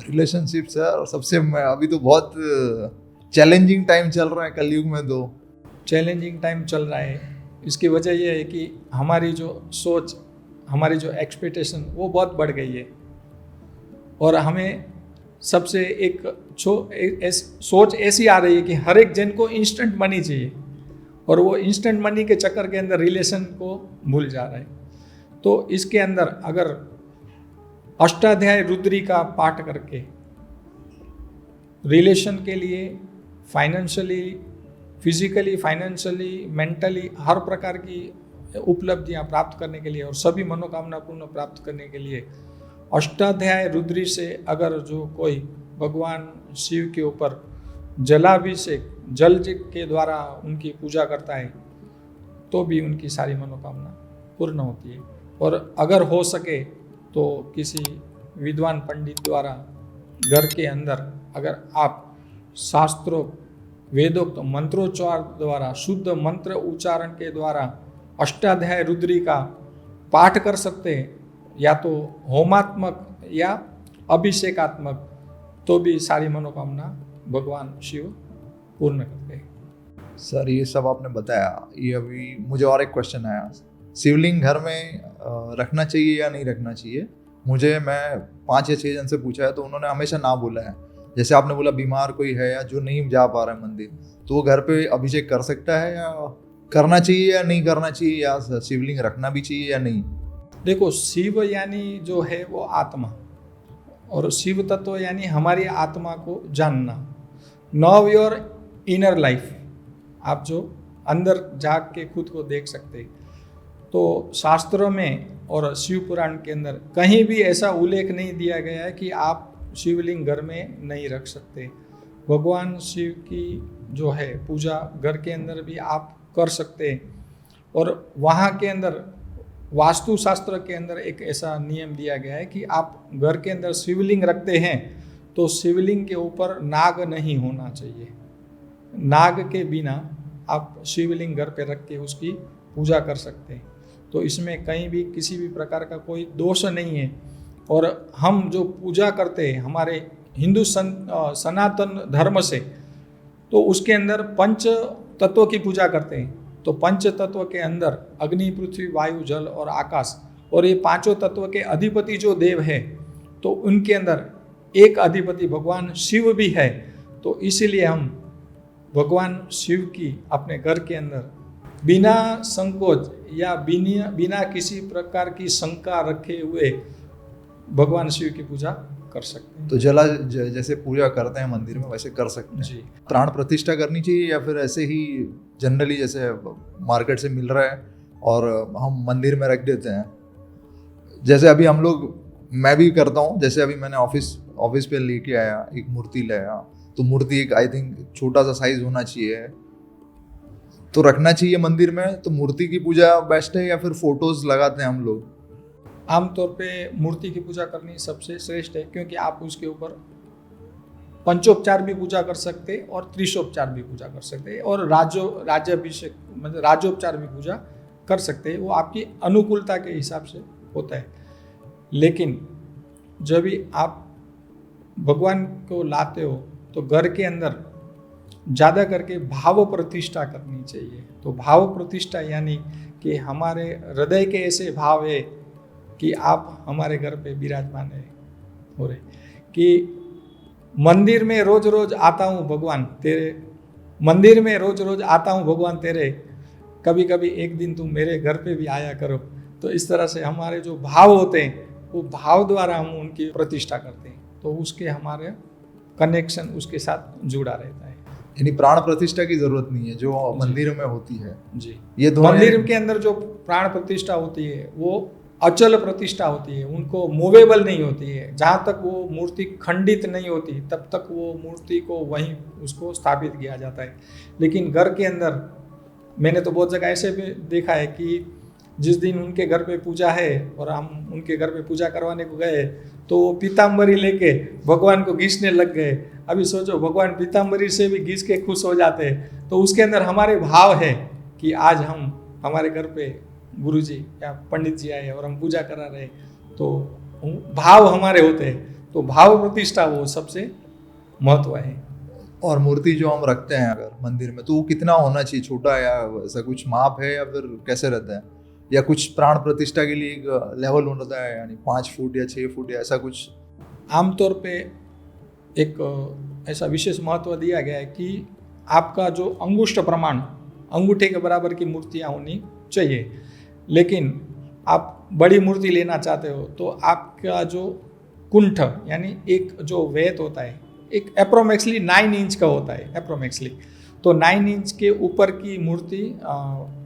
रिलेशनशिप सर सबसे अभी तो बहुत चैलेंजिंग टाइम चल रहा है कलयुग में, तो चैलेंजिंग टाइम चल रहा है। इसकी वजह यह है कि हमारी जो सोच, हमारी जो एक्सपेक्टेशन वो बहुत बढ़ गई है और हमें सबसे एक सोच ऐसी आ रही है कि हर एक जन को इंस्टेंट मनी चाहिए और वो इंस्टेंट मनी के चक्कर के अंदर रिलेशन को भूल जा रहा है। तो इसके अंदर अगर अष्टाध्याय रुद्री का पाठ करके रिलेशन के लिए फाइनेंशियली, फिजिकली, फाइनेंशियली, मेंटली हर प्रकार की उपलब्धियां प्राप्त करने के लिए और सभी मनोकामना पूर्ण प्राप्त करने के लिए अष्टाध्याय रुद्री से अगर जो कोई भगवान शिव के ऊपर जलाभिषेक जल के द्वारा उनकी पूजा करता है तो भी उनकी सारी मनोकामना पूर्ण होती है। और अगर हो सके तो किसी विद्वान पंडित द्वारा घर के अंदर अगर आप शास्त्रों वेदोक्त मंत्रोच्चार द्वारा शुद्ध मंत्र उच्चारण के द्वारा अष्टाध्याय रुद्री का पाठ कर सकते हैं, या तो होमात्मक या अभिषेकात्मक, तो भी सारी मनोकामना भगवान शिव पूर्ण करते हैं। सर ये सब आपने बताया, ये अभी मुझे और एक क्वेश्चन आया, शिवलिंग घर में रखना चाहिए या नहीं रखना चाहिए? मैं 5 या 6 जन से पूछा है तो उन्होंने हमेशा ना बोला है। जैसे आपने बोला बीमार कोई है या जो नहीं जा पा रहा है मंदिर, तो वो घर पे अभिषेक कर सकता है या करना चाहिए या नहीं करना चाहिए, या शिवलिंग रखना भी चाहिए या नहीं? देखो, शिव यानी जो है वो आत्मा, और शिव तत्व यानी हमारी आत्मा को जानना। नॉव योर इनर लाइफ, आप जो अंदर जाग के खुद को देख सकते। तो शास्त्रों में और शिव पुराण के अंदर कहीं भी ऐसा उल्लेख नहीं दिया गया है कि आप शिवलिंग घर में नहीं रख सकते। भगवान शिव की जो है पूजा घर के अंदर भी आप कर सकते हैं। और वहाँ के अंदर वास्तु शास्त्र के अंदर एक ऐसा नियम दिया गया है कि आप घर के अंदर शिवलिंग रखते हैं तो शिवलिंग के ऊपर नाग नहीं होना चाहिए। नाग के बिना आप शिवलिंग घर पे रख के उसकी पूजा कर सकते हैं। तो इसमें कहीं भी किसी भी प्रकार का कोई दोष नहीं है। और हम जो पूजा करते हैं हमारे हिंदू सनातन धर्म से, तो उसके अंदर पंच तत्वों की पूजा करते हैं। तो पंच तत्व के अंदर अग्नि, पृथ्वी, वायु, जल और आकाश, और ये पांचों तत्व के अधिपति जो देव है, तो उनके अंदर एक अधिपति भगवान शिव भी है। तो इसीलिए हम भगवान शिव की अपने घर के अंदर बिना संकोच या बिना किसी प्रकार की शंका रखे हुए भगवान शिव की पूजा कर सकते हैं। तो जैसे पूजा करते हैं मंदिर में वैसे कर सकते हैं जी। प्राण प्रतिष्ठा करनी चाहिए या फिर ऐसे ही जनरली जैसे मार्केट से मिल रहा है और हम मंदिर में रख देते हैं? जैसे अभी हम लोग, मैं भी करता हूँ, जैसे अभी मैंने ऑफिस पे लेके आया एक मूर्ति लाया, तो मूर्ति एक आई थिंक छोटा सा साइज होना चाहिए, तो रखना चाहिए मंदिर में। तो मूर्ति की पूजा बेस्ट है या फिर फोटोज लगाते हैं हम लोग? आमतौर पे मूर्ति की पूजा करनी सबसे श्रेष्ठ है, क्योंकि आप उसके ऊपर पंचोपचार भी पूजा कर सकते और त्रिशोपचार भी पूजा कर सकते और राज्याभिषेक मतलब राज्योपचार भी पूजा कर सकते हैं। वो आपकी अनुकूलता के हिसाब से होता है। लेकिन जब भी आप भगवान को लाते हो तो घर के अंदर ज़्यादा करके भाव प्रतिष्ठा करनी चाहिए। तो भाव प्रतिष्ठा यानी कि हमारे हृदय के ऐसे भाव है कि आप हमारे घर पे विराजमान है हो रहे, कि मंदिर में रोज रोज आता हूँ भगवान तेरे, मंदिर में रोज रोज आता हूँ भगवान तेरे, कभी कभी एक दिन तुम मेरे घर पे भी आया करो। तो इस तरह से हमारे जो भाव होते हैं वो भाव द्वारा हम उनकी प्रतिष्ठा करते हैं, तो उसके हमारे कनेक्शन उसके साथ जुड़ा रहता है। यानी प्राण प्रतिष्ठा की जरूरत नहीं है जो मंदिर में होती है। जी, ये मंदिर के अंदर जो प्राण प्रतिष्ठा होती है वो अचल प्रतिष्ठा होती है, उनको मूवेबल नहीं होती है। जहाँ तक वो मूर्ति खंडित नहीं होती तब तक वो मूर्ति को वहीं उसको स्थापित किया जाता है। लेकिन घर के अंदर मैंने तो बहुत जगह ऐसे भी देखा है कि जिस दिन उनके घर पे पूजा है और हम उनके घर पे पूजा करवाने को गए तो वो पीताम्बरी लेके भगवान को घिसने लग गए। अभी सोचो, भगवान पीताम्बरी से भी घिस के खुश हो जाते हैं। तो उसके अंदर हमारे भाव है कि आज हम हमारे घर पे गुरुजी या पंडित जी आए और हम पूजा करा रहे, तो भाव हमारे होते हैं। तो भाव प्रतिष्ठा वो सबसे महत्व है। और मूर्ति जो हम रखते हैं अगर मंदिर में, तो वो कितना होना चाहिए? छोटा या ऐसा कुछ माप है या फिर कैसे रहता है? या कुछ प्राण प्रतिष्ठा के लिए एक लेवल होता है, यानी 5 फुट या 6 फुट या ऐसा कुछ? आमतौर पे एक ऐसा विशेष महत्व दिया गया है कि आपका जो अंगुष्ठ प्रमाण, अंगूठे के बराबर की मूर्तियाँ होनी चाहिए। लेकिन आप बड़ी मूर्ति लेना चाहते हो तो आपका जो कुंठ यानी एक जो वेत होता है, एक अप्रोमेक्सली 9 इंच का होता है अप्रोमेक्सली। तो 9 इंच के ऊपर की मूर्ति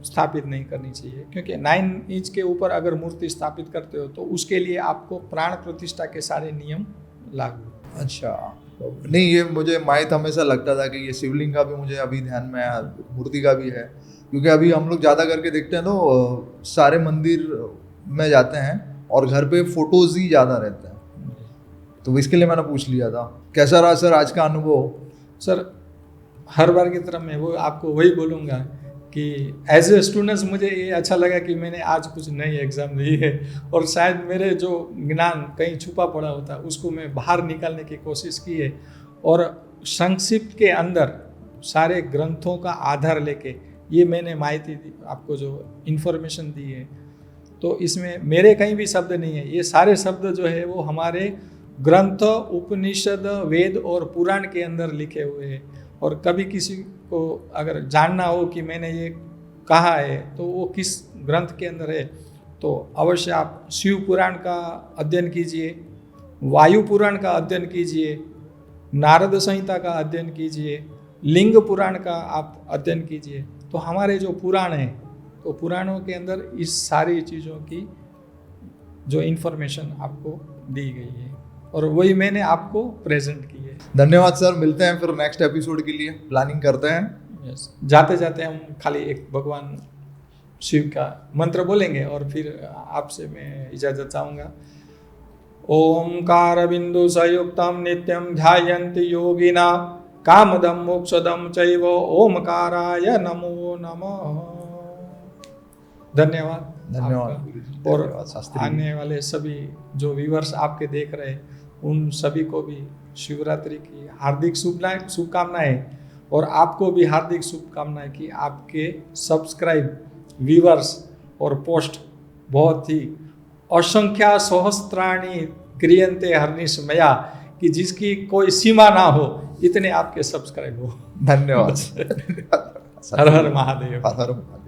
स्थापित नहीं करनी चाहिए, क्योंकि 9 इंच के ऊपर अगर मूर्ति स्थापित करते हो तो उसके लिए आपको प्राण प्रतिष्ठा के सारे नियम लागू। अच्छा, नहीं ये मुझे माहित हमेशा लगता था कि ये शिवलिंग का भी मुझे अभी ध्यान में आया, मूर्ति का भी है, क्योंकि अभी हम लोग ज़्यादा करके देखते हैं तो सारे मंदिर में जाते हैं और घर पे फोटोज ही ज़्यादा रहते हैं, तो इसके लिए मैंने पूछ लिया था। कैसा रहा सर आज का अनुभव? सर हर बार की तरह मैं वो आपको वही बोलूँगा कि एज ए स्टूडेंट्स मुझे ये अच्छा लगा कि मैंने आज कुछ नई एग्ज़ाम दी है, और शायद मेरे जो ज्ञान कहीं छुपा पड़ा होता उसको मैं बाहर निकालने की कोशिश की है, और संक्षिप्त के अंदर सारे ग्रंथों का आधार लेके ये मैंने माहिती दी आपको, जो इन्फॉर्मेशन दी है। तो इसमें मेरे कहीं भी शब्द नहीं है, ये सारे शब्द जो है वो हमारे ग्रंथ, उपनिषद, वेद और पुराण के अंदर लिखे हुए हैं। और कभी किसी को अगर जानना हो कि मैंने ये कहा है तो वो किस ग्रंथ के अंदर है, तो अवश्य आप शिव पुराण का अध्ययन कीजिए, वायु पुराण का अध्ययन कीजिए, नारद संहिता का अध्ययन कीजिए, लिंग पुराण का आप अध्ययन कीजिए। तो हमारे जो पुराण हैं, तो पुराणों के अंदर इस सारी चीज़ों की जो इन्फॉर्मेशन आपको दी गई है, और वही मैंने आपको प्रेजेंट की है। धन्यवाद सर, मिलते हैं फिर नेक्स्ट एपिसोड के लिए, प्लानिंग करते हैं। यस, जाते जाते हम खाली एक भगवान शिव का मंत्र बोलेंगे और फिर आपसे मैं इजाज़त चाहूँगा। ओंकार बिंदु संयुक्तम नित्यम ध्यायन्ति योगिना कामदम मोक्षदम चैव ओमकाराय नमो नमः। धन्यवाद। धन्यवाद। और धन्यवाद शास्त्री। आने वाले सभी जो व्यूअर्स आपके देख रहे हैं उन सभी को भी शिवरात्रि की हार्दिक शुभकामनाएं, और आपको भी हार्दिक शुभकामनाएं कि आपके सब्सक्राइब, व्यूअर्स और पोस्ट बहुत ही असंख्या सहस्त्राणी क्रियन्ते हर्निश मया, कि जिसकी कोई सीमा ना हो, इतने आपके सब्सक्राइब हो। धन्यवाद। हर हर महादेव। हर हर महादेव।